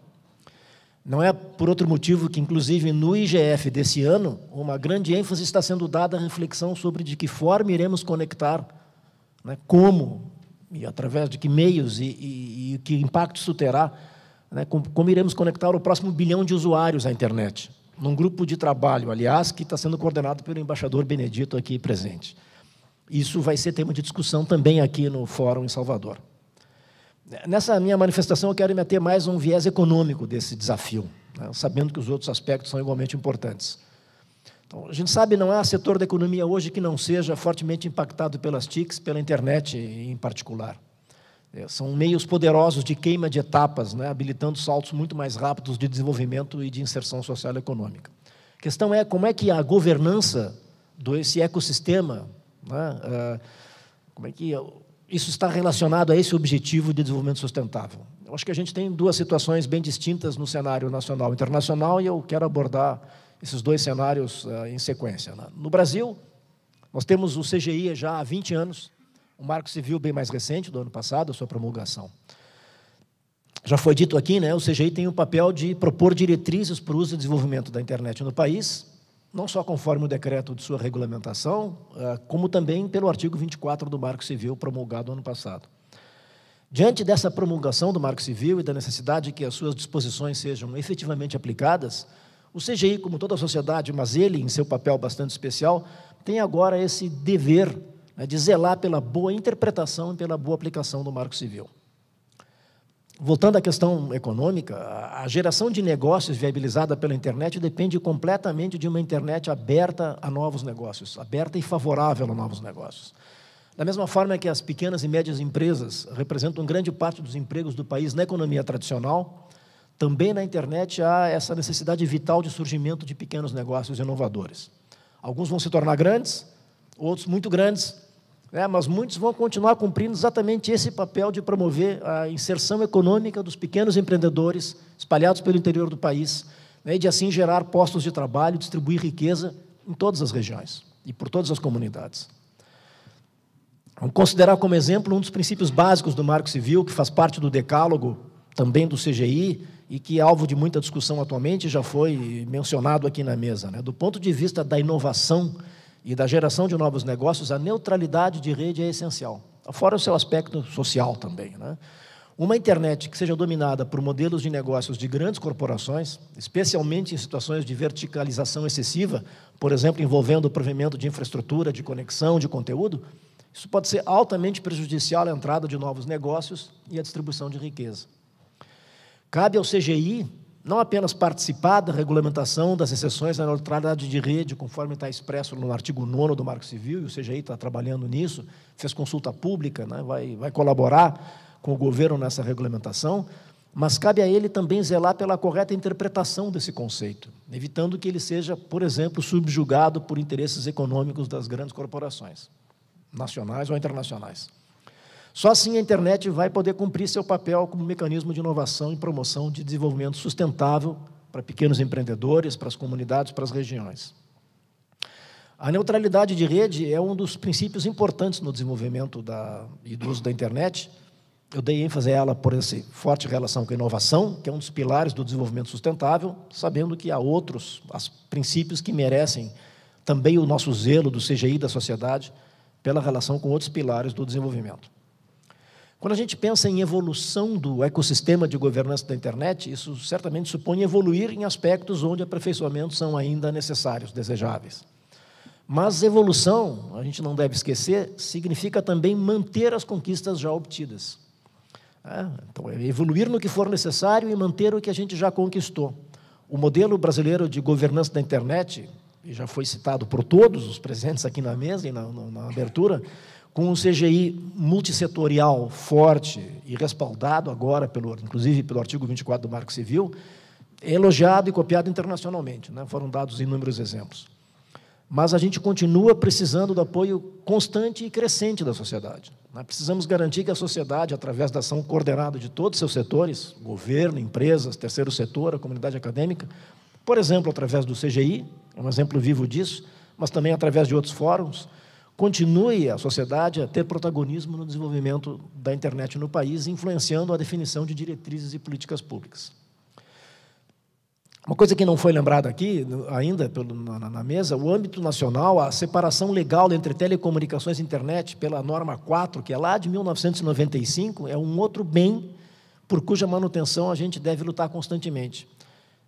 Não é por outro motivo que, inclusive, no IGF desse ano, uma grande ênfase está sendo dada à reflexão sobre de que forma iremos conectar, né, como, e através de que meios e que impacto isso terá, né, como iremos conectar o próximo bilhão de usuários à internet, num grupo de trabalho, aliás, que está sendo coordenado pelo embaixador Benedito aqui presente. Isso vai ser tema de discussão também aqui no Fórum em Salvador. Nessa minha manifestação, eu quero me ater mais a um viés econômico desse desafio, né, sabendo que os outros aspectos são igualmente importantes. Então, a gente sabe, não há setor da economia hoje que não seja fortemente impactado pelas TICs, pela internet em particular. São meios poderosos de queima de etapas, né, habilitando saltos muito mais rápidos de desenvolvimento e de inserção social e econômica. A questão é como é que a governança desse ecossistema, né, como é que isso está relacionado a esse objetivo de desenvolvimento sustentável. Eu acho que a gente tem duas situações bem distintas no cenário nacional e internacional, e eu quero abordar esses dois cenários em sequência. No Brasil, nós temos o CGI já há 20 anos, o Marco Civil bem mais recente, do ano passado, a sua promulgação. Já foi dito aqui, né, o CGI tem o papel de propor diretrizes para o uso e desenvolvimento da internet no país, não só conforme o decreto de sua regulamentação, como também pelo artigo 24 do Marco Civil, promulgado ano passado. Diante dessa promulgação do Marco Civil e da necessidade de que as suas disposições sejam efetivamente aplicadas, o CGI, como toda a sociedade, mas ele, em seu papel bastante especial, tem agora esse dever, né, de zelar pela boa interpretação e pela boa aplicação do Marco Civil. Voltando à questão econômica, a geração de negócios viabilizada pela internet depende completamente de uma internet aberta a novos negócios, aberta e favorável a novos negócios. Da mesma forma que as pequenas e médias empresas representam grande parte dos empregos do país na economia tradicional, também na internet há essa necessidade vital de surgimento de pequenos negócios inovadores. Alguns vão se tornar grandes, outros muito grandes, mas muitos vão continuar cumprindo exatamente esse papel de promover a inserção econômica dos pequenos empreendedores espalhados pelo interior do país, né, e de assim gerar postos de trabalho, distribuir riqueza em todas as regiões e por todas as comunidades. Vamos considerar como exemplo um dos princípios básicos do Marco Civil, que faz parte do decálogo também do CGI e que é alvo de muita discussão atualmente, já foi mencionado aqui na mesa, né? Do ponto de vista da inovação e da geração de novos negócios, a neutralidade de rede é essencial, fora o seu aspecto social também, né? Uma internet que seja dominada por modelos de negócios de grandes corporações, especialmente em situações de verticalização excessiva, por exemplo, envolvendo o provimento de infraestrutura, de conexão, de conteúdo, isso pode ser altamente prejudicial à entrada de novos negócios e à distribuição de riqueza. Cabe ao CGI não apenas participar da regulamentação das exceções à neutralidade de rede, conforme está expresso no artigo 9º do Marco Civil, e o CGI está trabalhando nisso, fez consulta pública, né, vai colaborar com o governo nessa regulamentação, mas cabe a ele também zelar pela correta interpretação desse conceito, evitando que ele seja, por exemplo, subjugado por interesses econômicos das grandes corporações, nacionais ou internacionais. Só assim a internet vai poder cumprir seu papel como mecanismo de inovação e promoção de desenvolvimento sustentável para pequenos empreendedores, para as comunidades, para as regiões. A neutralidade de rede é um dos princípios importantes no desenvolvimento e do uso da internet. Eu dei ênfase a ela por essa forte relação com a inovação, que é um dos pilares do desenvolvimento sustentável, sabendo que há outros princípios que merecem também o nosso zelo do CGI da sociedade pela relação com outros pilares do desenvolvimento. Quando a gente pensa em evolução do ecossistema de governança da internet, isso certamente supõe evoluir em aspectos onde aperfeiçoamentos são ainda necessários, desejáveis. Mas evolução, a gente não deve esquecer, significa também manter as conquistas já obtidas. Então, é evoluir no que for necessário e manter o que a gente já conquistou. O modelo brasileiro de governança da internet, e já foi citado por todos os presentes aqui na mesa e na abertura, com um CGI multissetorial forte e respaldado agora, inclusive pelo artigo 24 do Marco Civil, é elogiado e copiado internacionalmente, né? Foram dados inúmeros exemplos. Mas a gente continua precisando do apoio constante e crescente da sociedade. Precisamos garantir que a sociedade, através da ação coordenada de todos os seus setores, governo, empresas, terceiro setor, a comunidade acadêmica, por exemplo, através do CGI, é um exemplo vivo disso, mas também através de outros fóruns, continue a sociedade a ter protagonismo no desenvolvimento da internet no país, influenciando a definição de diretrizes e políticas públicas. Uma coisa que não foi lembrada aqui ainda na mesa, o âmbito nacional, a separação legal entre telecomunicações e internet pela norma 4, que é lá de 1995, é um outro bem por cuja manutenção a gente deve lutar constantemente.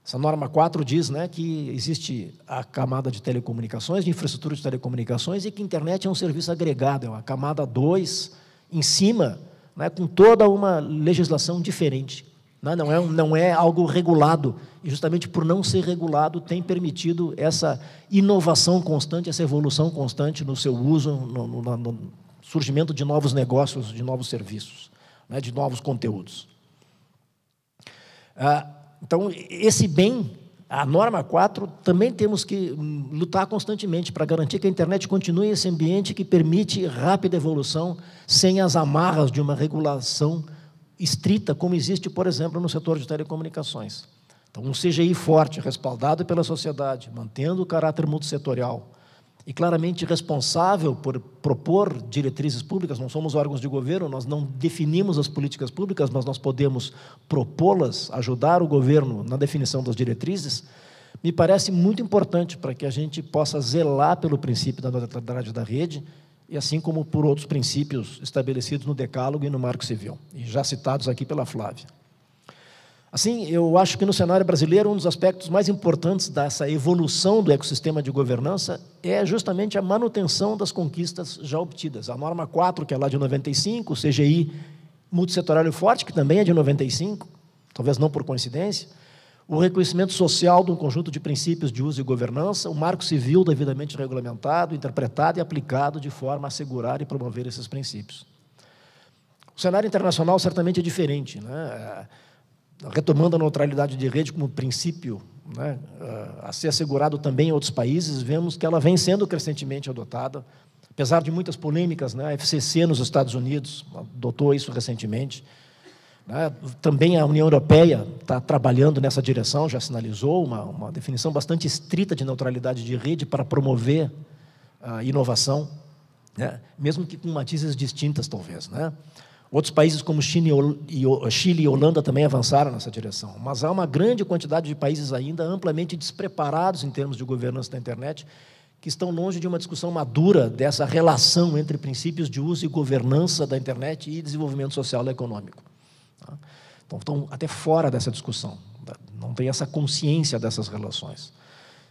Essa norma 4 diz, né, que existe a camada de telecomunicações, de infraestrutura de telecomunicações, e que a internet é um serviço agregado, é uma camada 2 em cima, né, com toda uma legislação diferente. Não é algo regulado. E justamente por não ser regulado, tem permitido essa inovação constante, essa evolução constante no seu uso, no surgimento de novos negócios, de novos serviços, né, de novos conteúdos. Então, esse bem, a norma 4, também temos que lutar constantemente para garantir que a internet continue esse ambiente que permite rápida evolução, sem as amarras de uma regulação estrita, como existe, por exemplo, no setor de telecomunicações. Então, um CGI forte, respaldado pela sociedade, mantendo o caráter multissetorial e claramente responsável por propor diretrizes públicas. Não somos órgãos de governo, nós não definimos as políticas públicas, mas nós podemos propô-las, ajudar o governo na definição das diretrizes, me parece muito importante para que a gente possa zelar pelo princípio da neutralidade da rede, e assim como por outros princípios estabelecidos no Decálogo e no Marco Civil, e já citados aqui pela Flávia. Assim, eu acho que no cenário brasileiro, um dos aspectos mais importantes dessa evolução do ecossistema de governança é justamente a manutenção das conquistas já obtidas. A norma 4, que é lá de 95, o CGI multissetorial e forte, que também é de 95, talvez não por coincidência, o reconhecimento social de um conjunto de princípios de uso e governança, o marco civil devidamente regulamentado, interpretado e aplicado de forma a assegurar e promover esses princípios. O cenário internacional certamente é diferente, né? Retomando a neutralidade de rede como princípio, né, a ser assegurado também em outros países, vemos que ela vem sendo crescentemente adotada, apesar de muitas polêmicas, né? A FCC nos Estados Unidos adotou isso recentemente. Também a União Europeia está trabalhando nessa direção, já sinalizou uma definição bastante estrita de neutralidade de rede para promover a inovação, né? Mesmo que com matizes distintas, talvez, né? Outros países como Chile e Holanda também avançaram nessa direção, mas há uma grande quantidade de países ainda amplamente despreparados em termos de governança da internet, que estão longe de uma discussão madura dessa relação entre princípios de uso e governança da internet e desenvolvimento social e econômico. Então, estão até fora dessa discussão, não tem essa consciência dessas relações.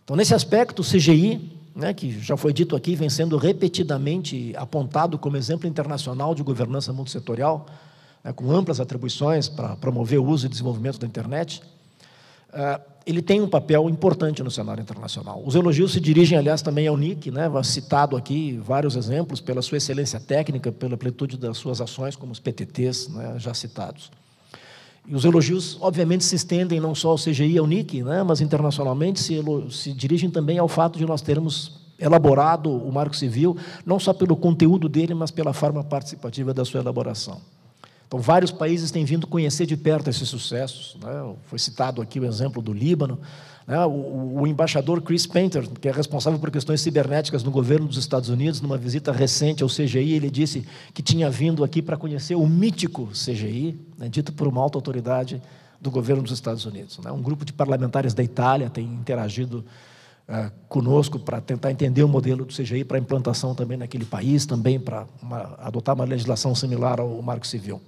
Então, nesse aspecto, o CGI, né, que já foi dito aqui, vem sendo repetidamente apontado como exemplo internacional de governança multissetorial, né, com amplas atribuições para promover o uso e desenvolvimento da internet, ele tem um papel importante no cenário internacional. Os elogios se dirigem, aliás, também ao NIC, né, citado aqui vários exemplos, pela sua excelência técnica, pela plenitude das suas ações, como os PTTs, né, já citados. E os elogios, obviamente, se estendem não só ao CGI e ao NIC, né, mas internacionalmente se dirigem também ao fato de nós termos elaborado o Marco Civil, não só pelo conteúdo dele, mas pela forma participativa da sua elaboração. Então, vários países têm vindo conhecer de perto esses sucessos, né? Foi citado aqui o exemplo do Líbano, né? O embaixador Chris Painter, que é responsável por questões cibernéticas no governo dos Estados Unidos, numa visita recente ao CGI, ele disse que tinha vindo aqui para conhecer o mítico CGI, né, dito por uma alta autoridade do governo dos Estados Unidos, né? Um grupo de parlamentares da Itália tem interagido conosco para tentar entender o modelo do CGI para implantação também naquele país, também para adotar uma legislação similar ao Marco Civil.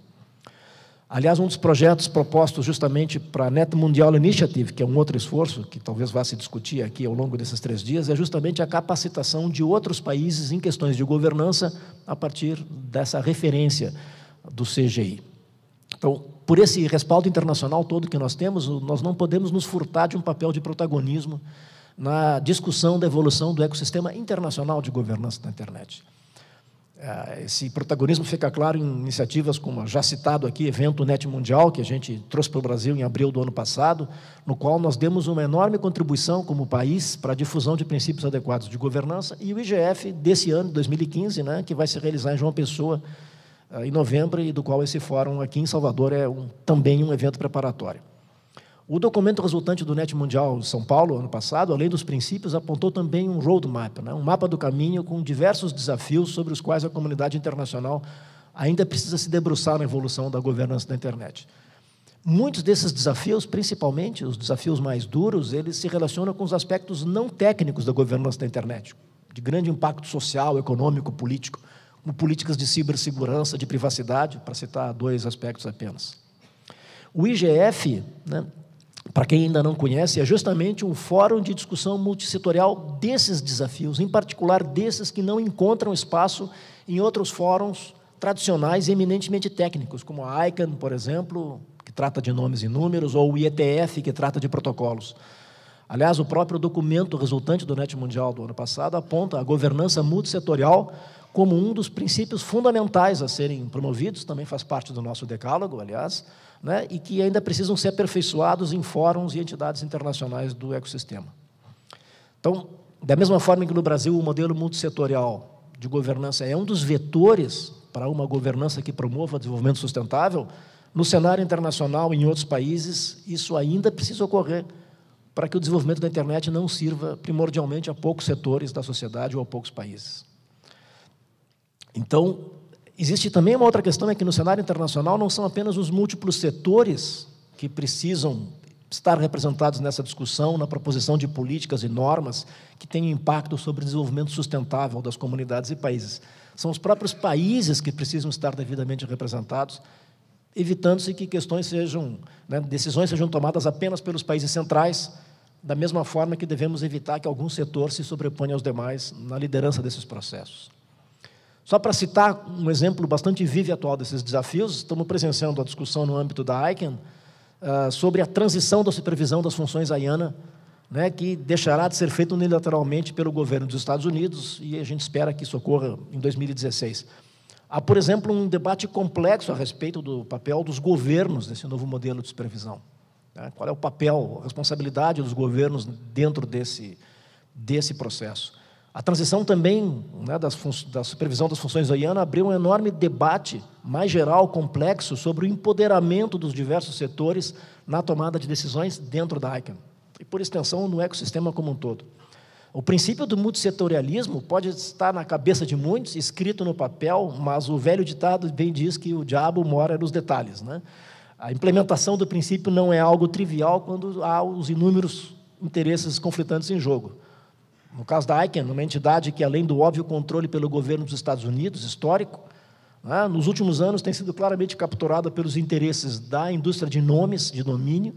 Aliás, um dos projetos propostos justamente para a Net Mundial Initiative, que é um outro esforço, que talvez vá se discutir aqui ao longo desses 3 dias, é justamente a capacitação de outros países em questões de governança a partir dessa referência do CGI. Então, por esse respaldo internacional todo que nós temos, nós não podemos nos furtar de um papel de protagonismo na discussão da evolução do ecossistema internacional de governança da internet. Esse protagonismo fica claro em iniciativas como, já citado aqui, evento Net Mundial, que a gente trouxe para o Brasil em abril do ano passado, no qual nós demos uma enorme contribuição como país para a difusão de princípios adequados de governança, e o IGF desse ano, 2015, né, que vai se realizar em João Pessoa, em novembro, e do qual esse fórum aqui em Salvador é também um evento preparatório. O documento resultante do Net Mundial de São Paulo, ano passado, além dos princípios, apontou também um roadmap, né, um mapa do caminho com diversos desafios sobre os quais a comunidade internacional ainda precisa se debruçar na evolução da governança da internet. Muitos desses desafios, principalmente os desafios mais duros, eles se relacionam com os aspectos não técnicos da governança da internet, de grande impacto social, econômico, político, como políticas de cibersegurança, de privacidade, para citar 2 aspectos apenas. O IGF, né, para quem ainda não conhece, é justamente um fórum de discussão multissetorial desses desafios, em particular desses que não encontram espaço em outros fóruns tradicionais e eminentemente técnicos, como a ICANN, por exemplo, que que trata de nomes e números, ou o IETF, que trata de protocolos. Aliás, o próprio documento resultante do NET Mundial do ano passado aponta a governança multissetorial como um dos princípios fundamentais a serem promovidos, também faz parte do nosso decálogo, aliás, né, e que ainda precisam ser aperfeiçoados em fóruns e entidades internacionais do ecossistema. Então, da mesma forma que no Brasil o modelo multissetorial de governança é um dos vetores para uma governança que promova o desenvolvimento sustentável, no cenário internacional, em outros países, isso ainda precisa ocorrer para que o desenvolvimento da internet não sirva primordialmente a poucos setores da sociedade ou a poucos países. Então, existe também uma outra questão, é que no cenário internacional não são apenas os múltiplos setores que precisam estar representados nessa discussão, na proposição de políticas e normas que tenham impacto sobre o desenvolvimento sustentável das comunidades e países. São os próprios países que precisam estar devidamente representados, evitando-se que questões sejam, decisões sejam tomadas apenas pelos países centrais, da mesma forma que devemos evitar que algum setor se sobreponha aos demais na liderança desses processos. Só para citar um exemplo bastante vivo e atual desses desafios, estamos presenciando a discussão no âmbito da ICANN sobre a transição da supervisão das funções AIANA, que deixará de ser feita unilateralmente pelo governo dos Estados Unidos, e a gente espera que isso ocorra em 2016. Há, por exemplo, um debate complexo a respeito do papel dos governos nesse novo modelo de supervisão. Qual é o papel, a responsabilidade dos governos dentro desse processo? A transição também da supervisão das funções AIANA abriu um enorme debate mais geral, complexo, sobre o empoderamento dos diversos setores na tomada de decisões dentro da ICANN, e, por extensão, no ecossistema como um todo. O princípio do multissetorialismo pode estar na cabeça de muitos, escrito no papel, mas o velho ditado bem diz que o diabo mora nos detalhes. A implementação do princípio não é algo trivial quando há os inúmeros interesses conflitantes em jogo. No caso da ICANN, uma entidade que, além do óbvio controle pelo governo dos Estados Unidos, histórico, nos últimos anos tem sido claramente capturada pelos interesses da indústria de nomes, de domínio,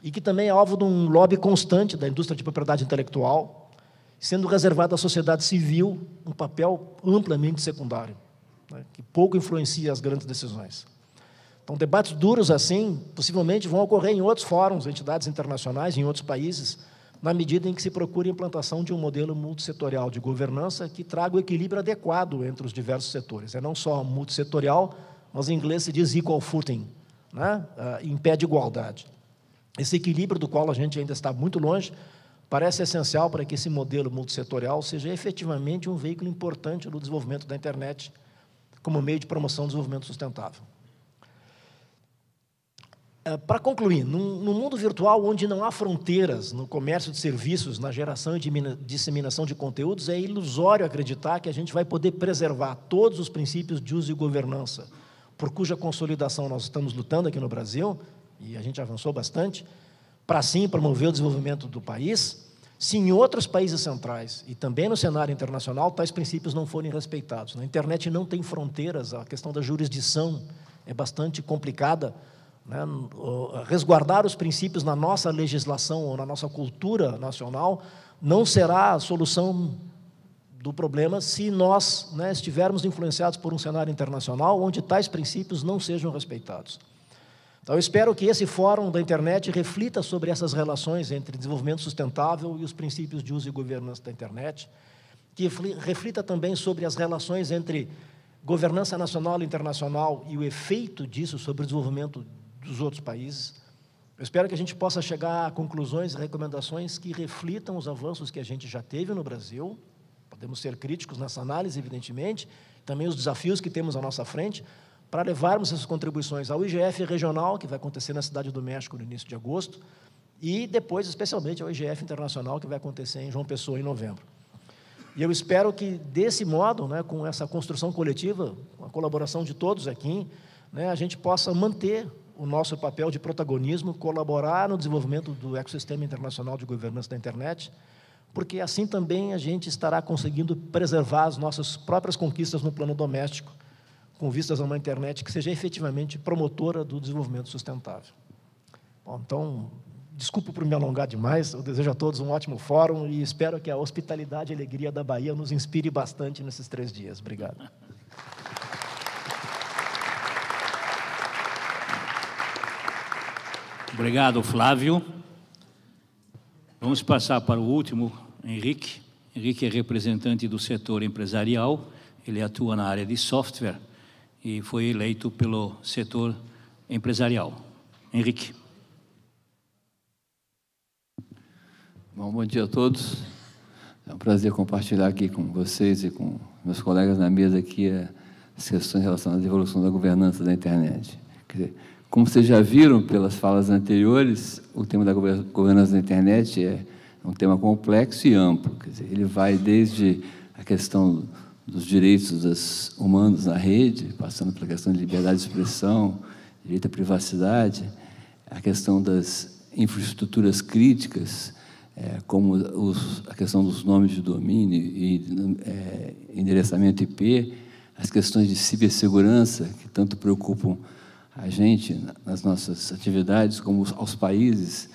e que também é alvo de um lobby constante da indústria de propriedade intelectual, sendo reservada à sociedade civil um papel amplamente secundário, que pouco influencia as grandes decisões. Então, debates duros assim, possivelmente, vão ocorrer em outros fóruns, entidades internacionais, em outros países, na medida em que se procure a implantação de um modelo multissetorial de governança que traga o equilíbrio adequado entre os diversos setores. É não só multissetorial, mas em inglês se diz equal footing, em pé de igualdade. Esse equilíbrio, do qual a gente ainda está muito longe, parece essencial para que esse modelo multissetorial seja efetivamente um veículo importante no desenvolvimento da internet como meio de promoção do desenvolvimento sustentável. Para concluir, no mundo virtual, onde não há fronteiras no comércio de serviços, na geração e disseminação de conteúdos, é ilusório acreditar que a gente vai poder preservar todos os princípios de uso e governança, por cuja consolidação nós estamos lutando aqui no Brasil, e a gente avançou bastante, para assim promover o desenvolvimento do país, se em outros países centrais e também no cenário internacional tais princípios não forem respeitados. Na internet não tem fronteiras, a questão da jurisdição é bastante complicada. Resguardar os princípios na nossa legislação ou na nossa cultura nacional não será a solução do problema se nós estivermos influenciados por um cenário internacional onde tais princípios não sejam respeitados. Então, eu espero que esse fórum da internet reflita sobre essas relações entre desenvolvimento sustentável e os princípios de uso e governança da internet, que reflita também sobre as relações entre governança nacional e internacional e o efeito disso sobre o desenvolvimento dos outros países. Eu espero que a gente possa chegar a conclusões e recomendações que reflitam os avanços que a gente já teve no Brasil. Podemos ser críticos nessa análise, evidentemente, também os desafios que temos à nossa frente, para levarmos essas contribuições ao IGF regional, que vai acontecer na Cidade do México no início de agosto, e depois, especialmente, ao IGF internacional, que vai acontecer em João Pessoa, em novembro. E eu espero que, desse modo, com essa construção coletiva, com a colaboração de todos aqui, a gente possa manter o nosso papel de protagonismo, colaborar no desenvolvimento do ecossistema internacional de governança da internet, porque assim também a gente estará conseguindo preservar as nossas próprias conquistas no plano doméstico, com vistas a uma internet que seja efetivamente promotora do desenvolvimento sustentável. Bom, então, desculpe por me alongar demais, eu desejo a todos um ótimo fórum e espero que a hospitalidade e alegria da Bahia nos inspire bastante nesses 3 dias. Obrigado. Obrigado, Flávio. Vamos passar para o último, Henrique. Henrique é representante do setor empresarial, ele atua na área de software e foi eleito pelo setor empresarial. Henrique. Bom dia a todos. É um prazer compartilhar aqui com vocês e com meus colegas na mesa aqui as questões relacionadas à evolução da governança da internet. Quer dizer, como vocês já viram pelas falas anteriores, o tema da governança da internet é um tema complexo e amplo. Quer dizer, ele vai desde a questão dos direitos humanos na rede, passando pela questão de liberdade de expressão, direito à privacidade, a questão das infraestruturas críticas, como a questão dos nomes de domínio e endereçamento IP, as questões de cibersegurança, que tanto preocupam a gente nas nossas atividades, como aos países,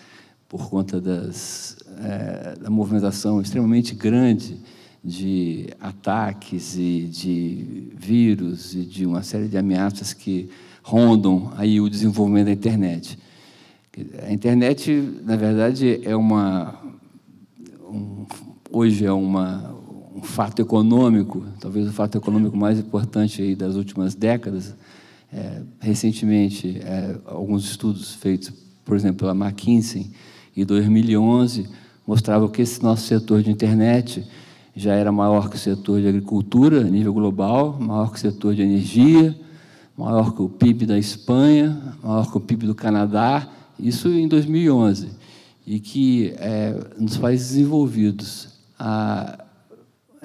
por conta da movimentação extremamente grande de ataques e de vírus e de uma série de ameaças que rondam aí o desenvolvimento da internet. A internet, na verdade, hoje é um fato econômico, talvez o fato econômico mais importante aí das últimas décadas. Recentemente, alguns estudos feitos, por exemplo, pela McKinsey, em 2011, mostravam que esse nosso setor de internet já era maior que o setor de agricultura a nível global, maior que o setor de energia, maior que o PIB da Espanha, maior que o PIB do Canadá, isso em 2011. E que, nos países desenvolvidos, a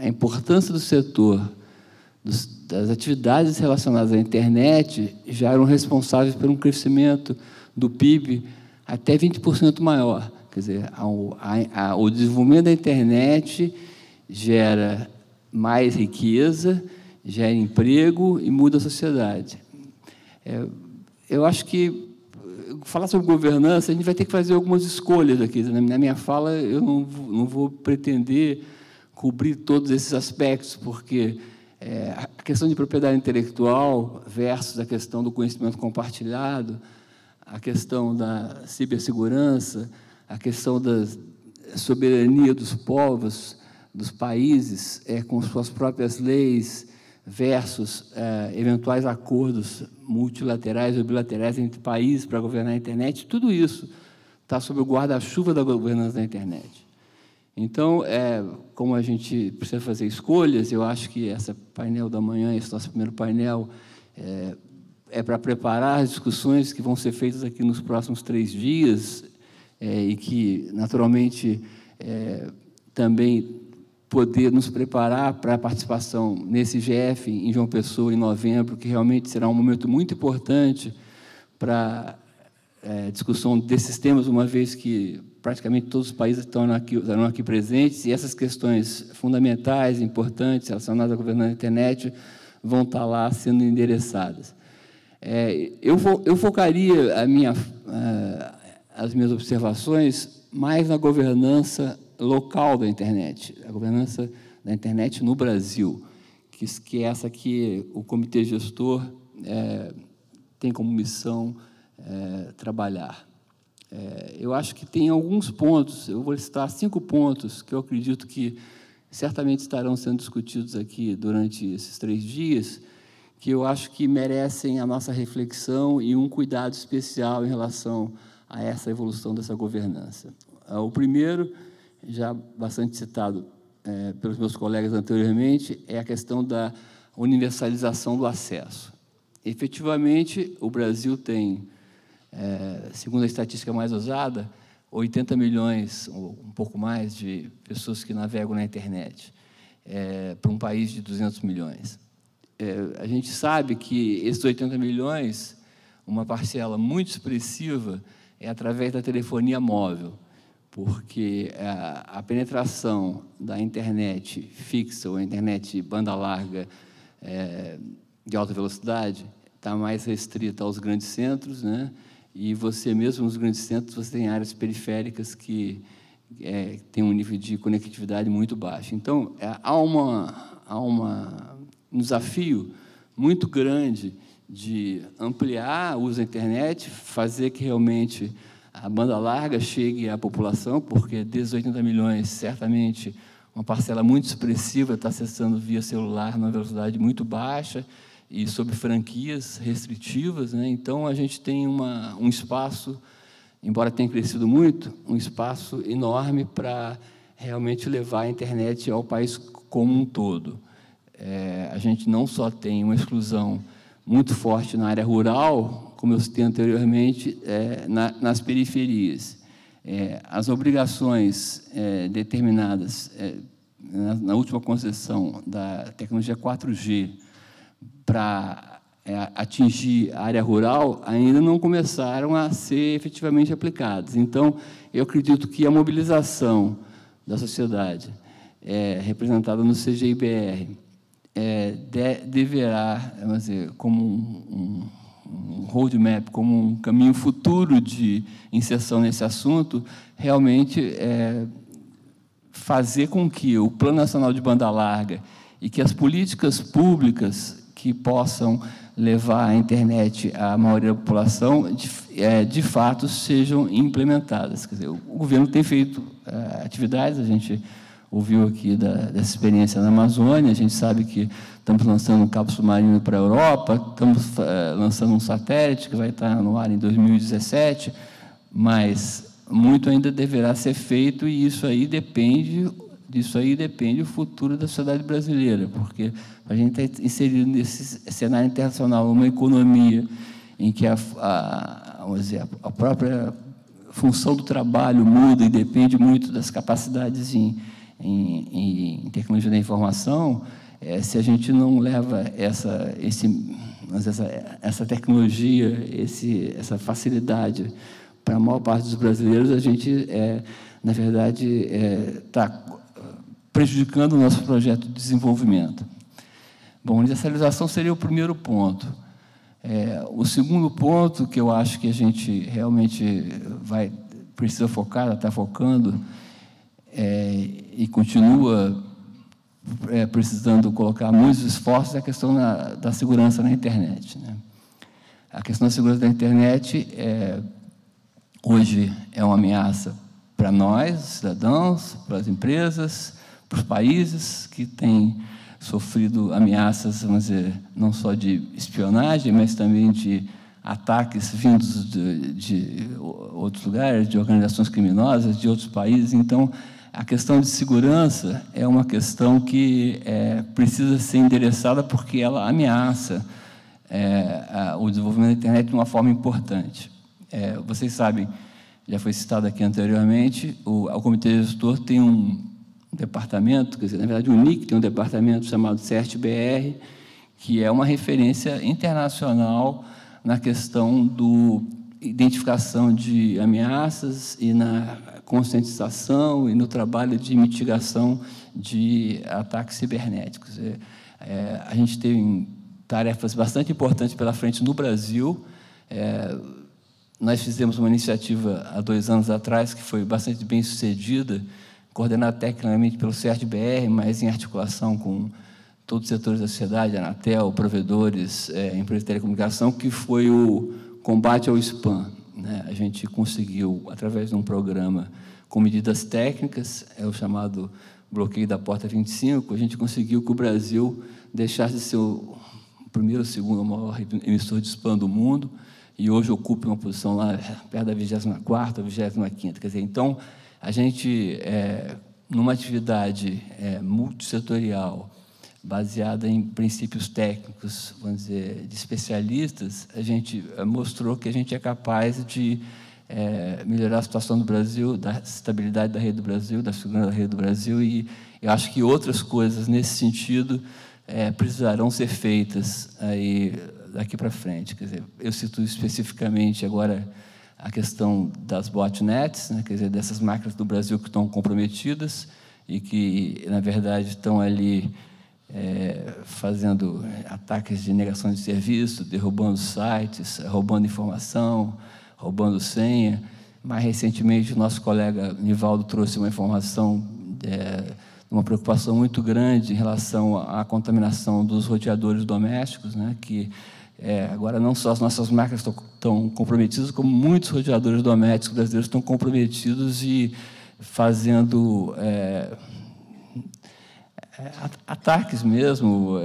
importância do setor, das atividades relacionadas à internet, já eram responsáveis por um crescimento do PIB até 20% maior. Quer dizer, o desenvolvimento da internet gera mais riqueza, gera emprego e muda a sociedade. Eu acho que, falar sobre governança, a gente vai ter que fazer algumas escolhas aqui. Na minha fala, eu não vou pretender cobrir todos esses aspectos, porque a questão de propriedade intelectual versus a questão do conhecimento compartilhado, a questão da cibersegurança, a questão da soberania dos povos, dos países, com suas próprias leis, versus eventuais acordos multilaterais ou bilaterais entre países para governar a internet, tudo isso está sob o guarda-chuva da governança da internet. Então, como a gente precisa fazer escolhas, eu acho que esse painel da manhã, esse nosso primeiro painel, para preparar as discussões que vão ser feitas aqui nos próximos 3 dias e que, naturalmente, também poder nos preparar para a participação nesse IGF em João Pessoa, em novembro, que realmente será um momento muito importante para a discussão desses temas, uma vez que praticamente todos os países estarão aqui presentes, e essas questões fundamentais, importantes, relacionadas à governança da internet, vão estar lá sendo endereçadas. Eu focaria as minhas observações mais na governança local da internet, a governança da internet no Brasil, que é essa que o Comitê Gestor tem como missão trabalhar. Eu acho que tem alguns pontos, eu vou listar 5 pontos que eu acredito que certamente estarão sendo discutidos aqui durante esses 3 dias, que eu acho que merecem a nossa reflexão e um cuidado especial em relação a essa evolução dessa governança. O primeiro, já bastante citado pelos meus colegas anteriormente, é a questão da universalização do acesso. Efetivamente, o Brasil tem, segundo a estatística mais usada, 80 milhões, ou um pouco mais, de pessoas que navegam na internet, para um país de 200 milhões. A gente sabe que esses 80 milhões, uma parcela muito expressiva, é através da telefonia móvel, porque a penetração da internet fixa ou a internet banda larga de alta velocidade está mais restrita aos grandes centros, né? E você mesmo nos grandes centros você tem áreas periféricas que têm um nível de conectividade muito baixo. Então, há um desafio muito grande de ampliar o uso da internet, fazer que realmente a banda larga chegue à população, porque desde 80 milhões, certamente, uma parcela muito expressiva está acessando via celular numa velocidade muito baixa e sob franquias restritivas, né? Então, a gente tem um espaço, embora tenha crescido muito, um espaço enorme para realmente levar a internet ao país como um todo. A gente não só tem uma exclusão muito forte na área rural, como eu citei anteriormente, nas periferias. As obrigações determinadas na última concessão da tecnologia 4G para atingir a área rural ainda não começaram a ser efetivamente aplicadas. Então, eu acredito que a mobilização da sociedade, representada no CGIBR, deverá, vamos dizer, como um roadmap, como um caminho futuro de inserção nesse assunto, realmente fazer com que o Plano Nacional de Banda Larga e que as políticas públicas que possam levar a internet à maioria da população, de fato, sejam implementadas. Quer dizer, o governo tem feito atividades, a gente ouviu aqui dessa experiência na Amazônia, a gente sabe que estamos lançando um cabo submarino para a Europa, estamos lançando um satélite que vai estar no ar em 2017, mas muito ainda deverá ser feito e disso aí depende o futuro da sociedade brasileira, porque a gente está inserido nesse cenário internacional, uma economia em que vamos dizer, a própria função do trabalho muda e depende muito das capacidades em tecnologia da informação. Se a gente não leva essa tecnologia, essa facilidade para a maior parte dos brasileiros, a gente, na verdade, está prejudicando o nosso projeto de desenvolvimento. Bom, a universalização seria o primeiro ponto. O segundo ponto, que eu acho que a gente realmente precisa focar, está focando, e continua precisando colocar muitos esforços, é a questão da segurança na internet, né? A questão da segurança da internet hoje é uma ameaça para nós, cidadãos, para as empresas, para os países que têm sofrido ameaças, vamos dizer, não só de espionagem, mas também de ataques vindos de outros lugares, de organizações criminosas, de outros países. Então, a questão de segurança é uma questão que precisa ser endereçada porque ela ameaça o desenvolvimento da internet de uma forma importante. Vocês sabem, já foi citado aqui anteriormente, o Comitê Gestor tem um departamento, quer dizer, na verdade, o NIC tem um departamento chamado CERT-BR, que é uma referência internacional na questão da identificação de ameaças e na conscientização e no trabalho de mitigação de ataques cibernéticos. A gente tem tarefas bastante importantes pela frente no Brasil. Nós fizemos uma iniciativa há 2 anos atrás que foi bastante bem sucedida, coordenada tecnicamente pelo CERT-BR, mas em articulação com todos os setores da sociedade, Anatel, provedores, empresas de telecomunicação, que foi o combate ao spam, né? A gente conseguiu, através de um programa com medidas técnicas, o chamado bloqueio da porta 25, a gente conseguiu que o Brasil deixasse de ser o primeiro ou segundo maior emissor de spam do mundo, e hoje ocupa uma posição lá perto da 24ª, 25ª. Quer dizer, então, a gente, numa atividade multissetorial, baseada em princípios técnicos, vamos dizer, de especialistas, a gente mostrou que a gente é capaz de melhorar a situação do Brasil, da estabilidade da rede do Brasil, da segurança da rede do Brasil, e eu acho que outras coisas nesse sentido precisarão ser feitas aí daqui para frente. Quer dizer, eu cito especificamente agora a questão das botnets, né, quer dizer, dessas máquinas do Brasil que estão comprometidas e que, na verdade, estão ali fazendo ataques de negação de serviço, derrubando sites, roubando informação, roubando senha. Mais recentemente, o nosso colega Nivaldo trouxe uma informação, uma preocupação muito grande em relação à contaminação dos roteadores domésticos, né, que Agora, não só as nossas máquinas estão comprometidas, como muitos roteadores domésticos brasileiros estão comprometidos e fazendo ataques mesmo,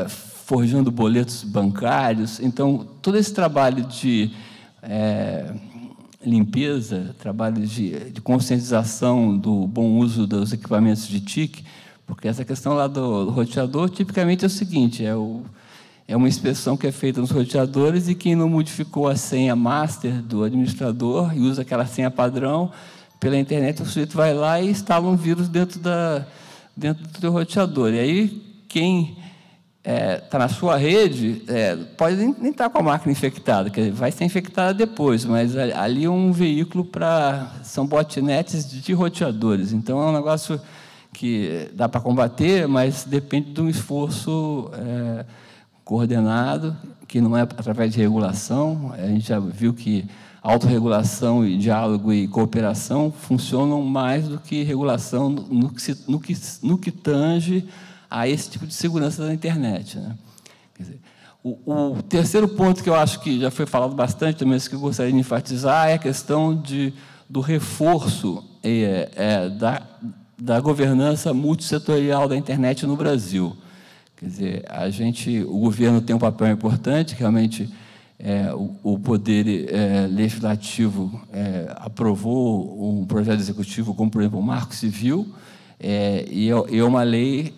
forjando boletos bancários. Então, todo esse trabalho de limpeza, trabalho de conscientização do bom uso dos equipamentos de TIC, porque essa questão lá do roteador, tipicamente, é o seguinte, é uma inspeção que é feita nos roteadores e quem não modificou a senha master do administrador e usa aquela senha padrão, pela internet, o sujeito vai lá e instala um vírus dentro do teu roteador. E aí, quem está na sua rede pode nem estar com a máquina infectada, quer dizer, vai ser infectada depois, mas ali é um veículo são botnets de roteadores. Então, é um negócio que dá para combater, mas depende de um esforço coordenado, que não é através de regulação. A gente já viu que autorregulação e diálogo e cooperação funcionam mais do que regulação no que tange a esse tipo de segurança da internet, né? Quer dizer, o terceiro ponto que eu acho que já foi falado bastante, também que eu gostaria de enfatizar, é a questão do reforço da governança multissetorial da internet no Brasil. Quer dizer, o governo tem um papel importante, realmente o Poder Legislativo aprovou um projeto executivo, como, por exemplo, o Marco Civil, e é uma lei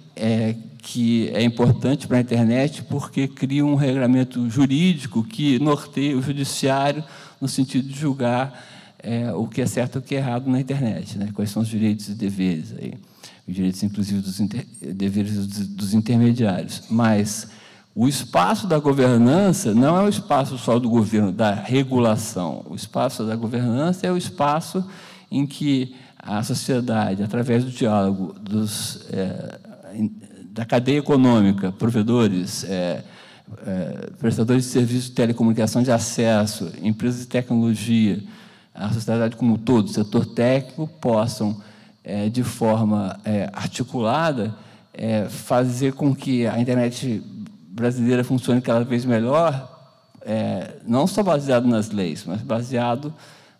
que é importante para a internet porque cria um regramento jurídico que norteia o judiciário no sentido de julgar o que é certo e o que é errado na internet, né? Quais são os direitos e deveres, aí, os direitos, inclusive, deveres dos intermediários. Mas o espaço da governança não é o espaço só do governo, da regulação. O espaço da governança é o espaço em que a sociedade, através do diálogo da cadeia econômica, provedores, prestadores de serviços de telecomunicação de acesso, empresas de tecnologia, a sociedade como um todo, o setor técnico, possam, de forma articulada, fazer com que a internet brasileira funcione cada vez melhor, não só baseado nas leis, mas baseado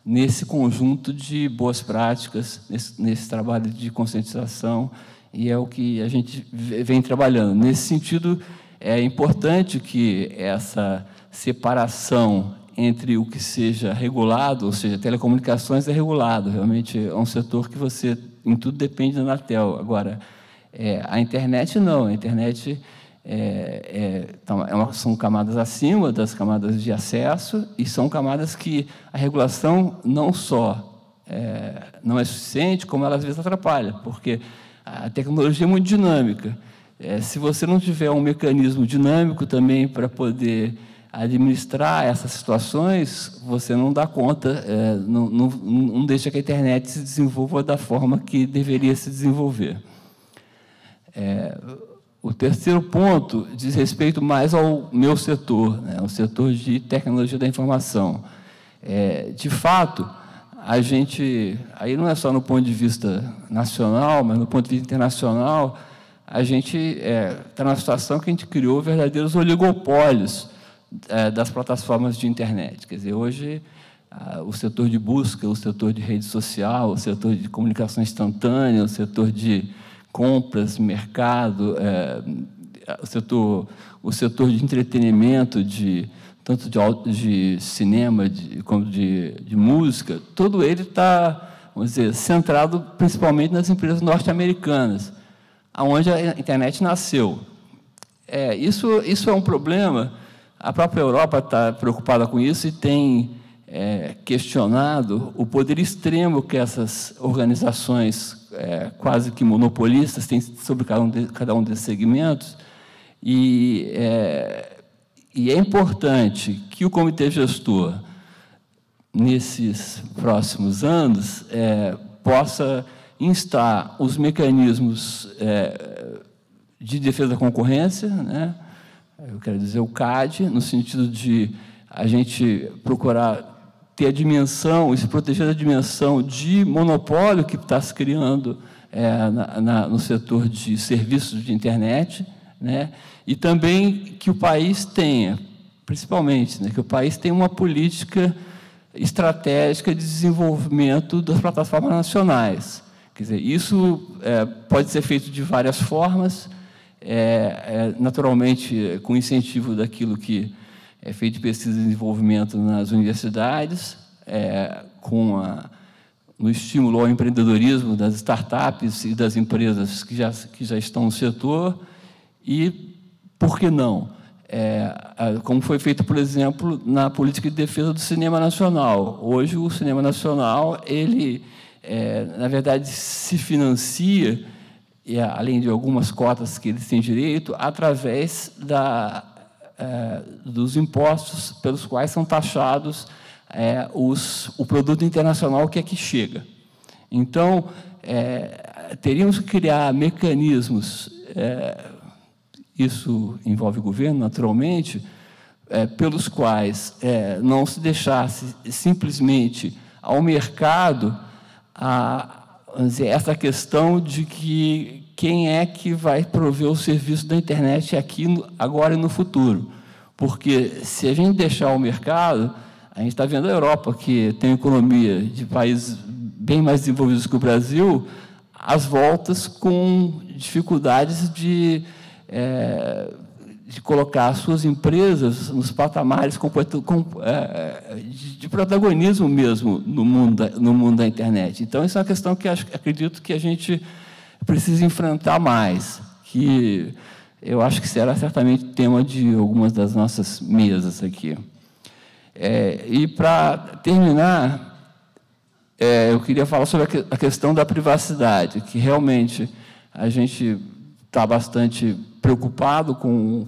nesse conjunto de boas práticas, nesse trabalho de conscientização, e é o que a gente vem trabalhando. Nesse sentido, é importante que essa separação entre o que seja regulado, ou seja, telecomunicações é regulado, realmente é um setor que você, em tudo, depende da Anatel. Agora, a internet não, a internet são camadas acima das camadas de acesso e são camadas que a regulação não só não é suficiente, como ela às vezes atrapalha, porque a tecnologia é muito dinâmica. Se você não tiver um mecanismo dinâmico também para poder administrar essas situações, você não dá conta, não deixa que a internet se desenvolva da forma que deveria se desenvolver. O terceiro ponto diz respeito mais ao meu setor, né, o setor de tecnologia da informação. De fato, a gente, aí não é só no ponto de vista nacional, mas no ponto de vista internacional, a gente está numa situação que a gente criou verdadeiros oligopólios das plataformas de internet. Quer dizer, hoje, o setor de busca, o setor de rede social, o setor de comunicação instantânea, o setor de compras, mercado, o setor de entretenimento, tanto de cinema como de música, todo ele está, vamos dizer, centrado principalmente nas empresas norte-americanas, onde a internet nasceu. Isso é um problema. A própria Europa está preocupada com isso e tem questionado o poder extremo que essas organizações quase que monopolistas têm sobre cada um desses segmentos, e é importante que o comitê gestor, nesses próximos anos, possa instar os mecanismos de defesa da concorrência, né? Eu quero dizer o CAD, no sentido de a gente procurar ter a dimensão, e se proteger da dimensão de monopólio que está se criando no setor de serviços de internet, né? E também que o país tenha, principalmente, né, que o país tenha uma política estratégica de desenvolvimento das plataformas nacionais. Quer dizer, isso pode ser feito de várias formas, naturalmente com incentivo daquilo que é feito de pesquisa e desenvolvimento nas universidades, no estímulo ao empreendedorismo das startups e das empresas que já estão no setor, e, por que não, como foi feito, por exemplo, na política de defesa do cinema nacional. Hoje, o cinema nacional, ele, na verdade, se financia, além de algumas cotas que eles têm direito, através dos impostos pelos quais são taxados o produto internacional que aqui chega. Então, teríamos que criar mecanismos, isso envolve o governo, naturalmente, pelos quais não se deixasse simplesmente ao mercado essa questão de que quem é que vai prover o serviço da internet aqui, agora e no futuro. Porque, se a gente deixar o mercado, a gente está vendo a Europa, que tem economia de países bem mais desenvolvidos que o Brasil, às voltas com dificuldades de colocar as suas empresas nos patamares de protagonismo mesmo no mundo da internet. Então, isso é uma questão que acredito que a gente precisa enfrentar mais, que eu acho que será certamente tema de algumas das nossas mesas aqui. E, para terminar, eu queria falar sobre a questão da privacidade, que realmente a gente está bastante preocupado com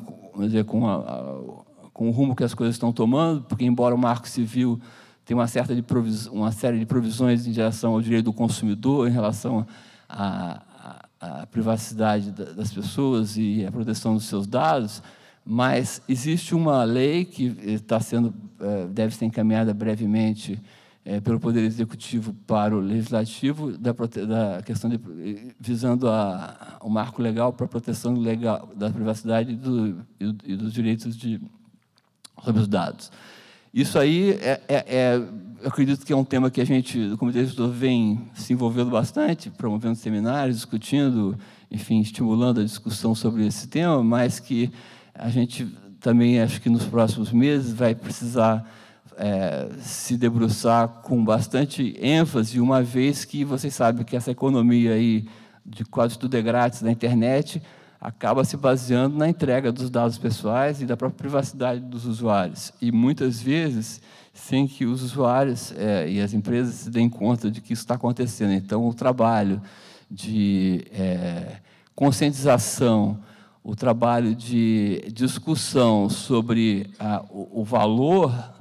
o rumo que as coisas estão tomando, porque, embora o Marco Civil tenha uma série de provisões em direção ao direito do consumidor, em relação à privacidade das pessoas e à proteção dos seus dados, mas existe uma lei que deve ser encaminhada brevemente pelo Poder Executivo para o Legislativo, da questão visando o marco legal para a proteção legal da privacidade e dos direitos sobre os dados. Isso aí, eu acredito que é um tema que a gente, do Comitê Gestor, vem se envolvendo bastante, promovendo seminários, discutindo, enfim, estimulando a discussão sobre esse tema, mas que a gente também, acho que nos próximos meses, vai precisar se debruçar com bastante ênfase, uma vez que vocês sabem que essa economia aí de quase tudo é grátis na internet acaba se baseando na entrega dos dados pessoais e da própria privacidade dos usuários. E, muitas vezes, sem que os usuários e as empresas se deem conta de que isso está acontecendo. Então, o trabalho de conscientização, o trabalho de discussão sobre o valor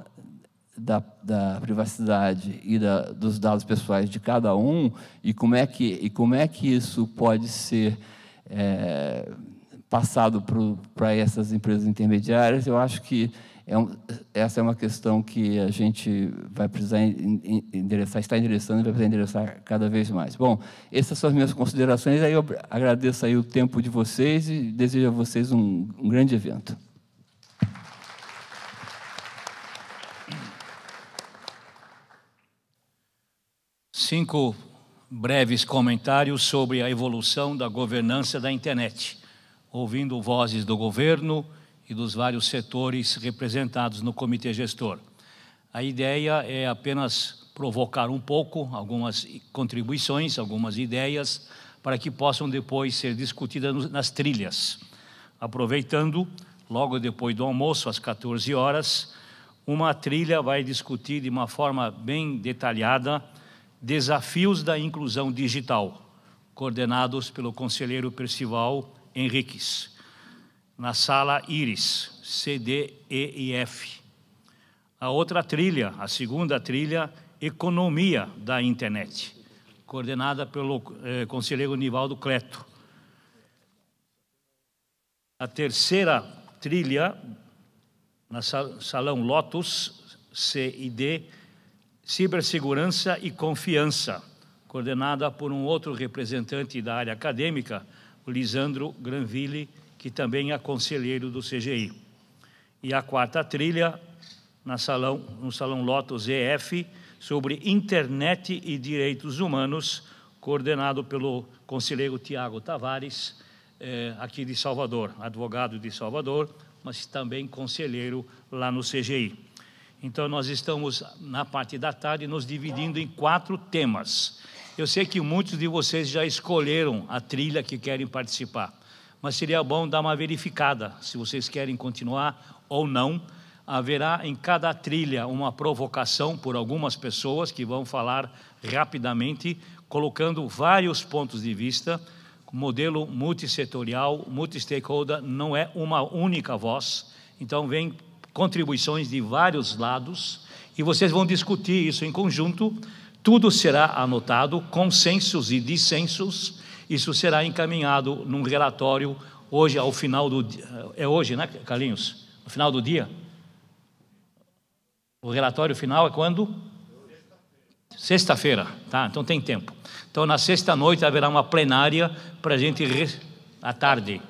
da privacidade e dos dados pessoais de cada um, e como é que isso pode ser passado para essas empresas intermediárias, eu acho que essa é uma questão que a gente vai precisar endereçar, está endereçando e vai precisar endereçar cada vez mais. Bom, essas são as minhas considerações, aí eu agradeço aí o tempo de vocês e desejo a vocês um grande evento. Cinco breves comentários sobre a evolução da governança da internet, ouvindo vozes do governo e dos vários setores representados no Comitê Gestor. A ideia é apenas provocar um pouco, algumas contribuições, algumas ideias, para que possam depois ser discutidas nas trilhas. Aproveitando, logo depois do almoço, às 14 horas, uma trilha vai discutir de uma forma bem detalhada desafios da inclusão digital, coordenados pelo conselheiro Percival Henriques, na sala Íris, C, D, E e F. A outra trilha, a segunda trilha, Economia da Internet, coordenada pelo conselheiro Nivaldo Cleto. A terceira trilha, na salão Lotus, C e D, Cibersegurança e Confiança, coordenada por um outro representante da área acadêmica, o Lisandro Granville, que também é conselheiro do CGI. E a quarta trilha, no Salão Lotus EF, sobre internet e direitos humanos, coordenado pelo conselheiro Tiago Tavares, aqui de Salvador, advogado de Salvador, mas também conselheiro lá no CGI. Então, nós estamos, na parte da tarde, nos dividindo em 4 temas. Eu sei que muitos de vocês já escolheram a trilha que querem participar, mas seria bom dar uma verificada, se vocês querem continuar ou não. Haverá em cada trilha uma provocação por algumas pessoas que vão falar rapidamente, colocando vários pontos de vista. Modelo multissetorial, multi-stakeholder, não é uma única voz. Então, vem contribuições de vários lados e vocês vão discutir isso em conjunto. Tudo será anotado, consensos e dissensos. Isso será encaminhado num relatório hoje, ao final do dia. É hoje, né, Carlinhos? No final do dia? O relatório final é quando? Sexta-feira, tá? Então tem tempo. Então, na sexta-noite haverá uma plenária para a gente, à tarde,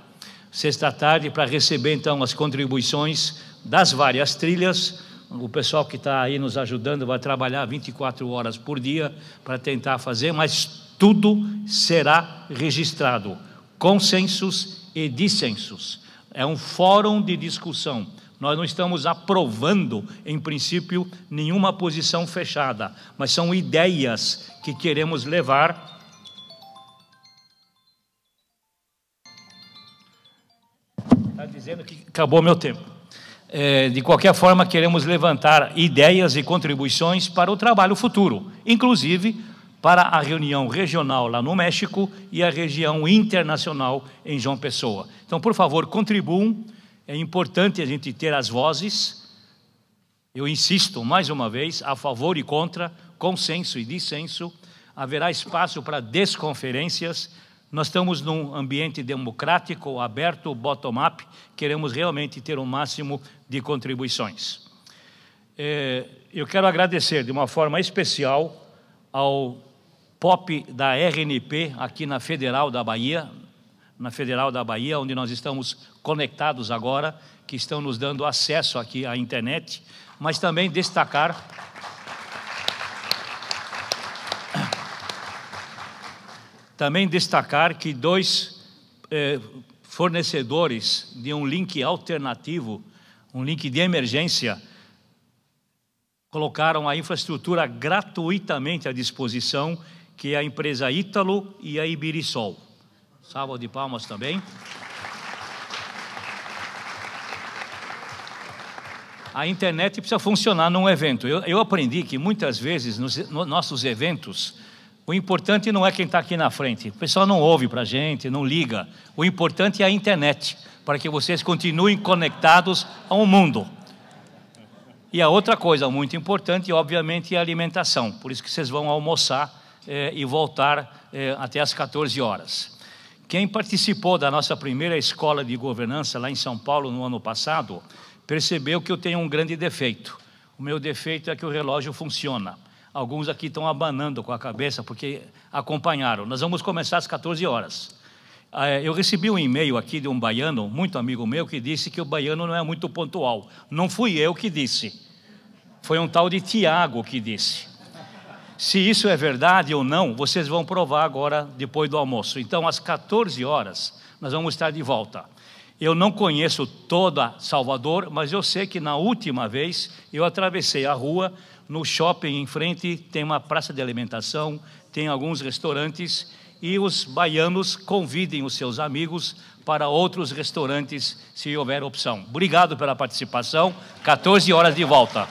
sexta-tarde, para receber, então, as contribuições das várias trilhas. O pessoal que está aí nos ajudando vai trabalhar 24 horas por dia para tentar fazer, mas tudo será registrado, consensos e dissensos. É um fórum de discussão. Nós não estamos aprovando, em princípio, nenhuma posição fechada, mas são ideias que queremos levar. Está dizendo que acabou meu tempo. De qualquer forma, queremos levantar ideias e contribuições para o trabalho futuro, inclusive para a reunião regional lá no México e a região internacional em João Pessoa. Então, por favor, contribuam. É importante a gente ter as vozes. Eu insisto, mais uma vez, a favor e contra, consenso e dissenso. Haverá espaço para desconferências. Nós estamos num ambiente democrático, aberto, bottom-up. Queremos realmente ter o máximo de contribuições. Eu quero agradecer de uma forma especial ao POP da RNP, aqui na Federal da Bahia, onde nós estamos conectados agora, que estão nos dando acesso aqui à internet, mas também destacar que 2 fornecedores de um link alternativo, um link de emergência, colocaram a infraestrutura gratuitamente à disposição, que é a empresa Ítalo e a Ibirisol. Salva de palmas também. A internet precisa funcionar num evento. Eu aprendi que muitas vezes nos nossos eventos, o importante não é quem está aqui na frente. O pessoal não ouve para a gente, não liga. O importante é a internet, para que vocês continuem conectados ao mundo. E a outra coisa muito importante, obviamente, é a alimentação. Por isso que vocês vão almoçar e voltar até às 14 horas. Quem participou da nossa primeira escola de governança lá em São Paulo no ano passado, percebeu que eu tenho um grande defeito. O meu defeito é que o relógio funciona. Alguns aqui estão abanando com a cabeça porque acompanharam. Nós vamos começar às 14 horas. Eu recebi um e-mail aqui de um baiano, muito amigo meu, que disse que o baiano não é muito pontual. Não fui eu que disse. Foi um tal de Tiago que disse. Se isso é verdade ou não, vocês vão provar agora, depois do almoço. Então, às 14 horas, nós vamos estar de volta. Eu não conheço toda Salvador, mas eu sei que na última vez eu atravessei a rua, no shopping em frente tem uma praça de alimentação, tem alguns restaurantes, e os baianos convidem os seus amigos para outros restaurantes, se houver opção. Obrigado pela participação, 14 horas de volta.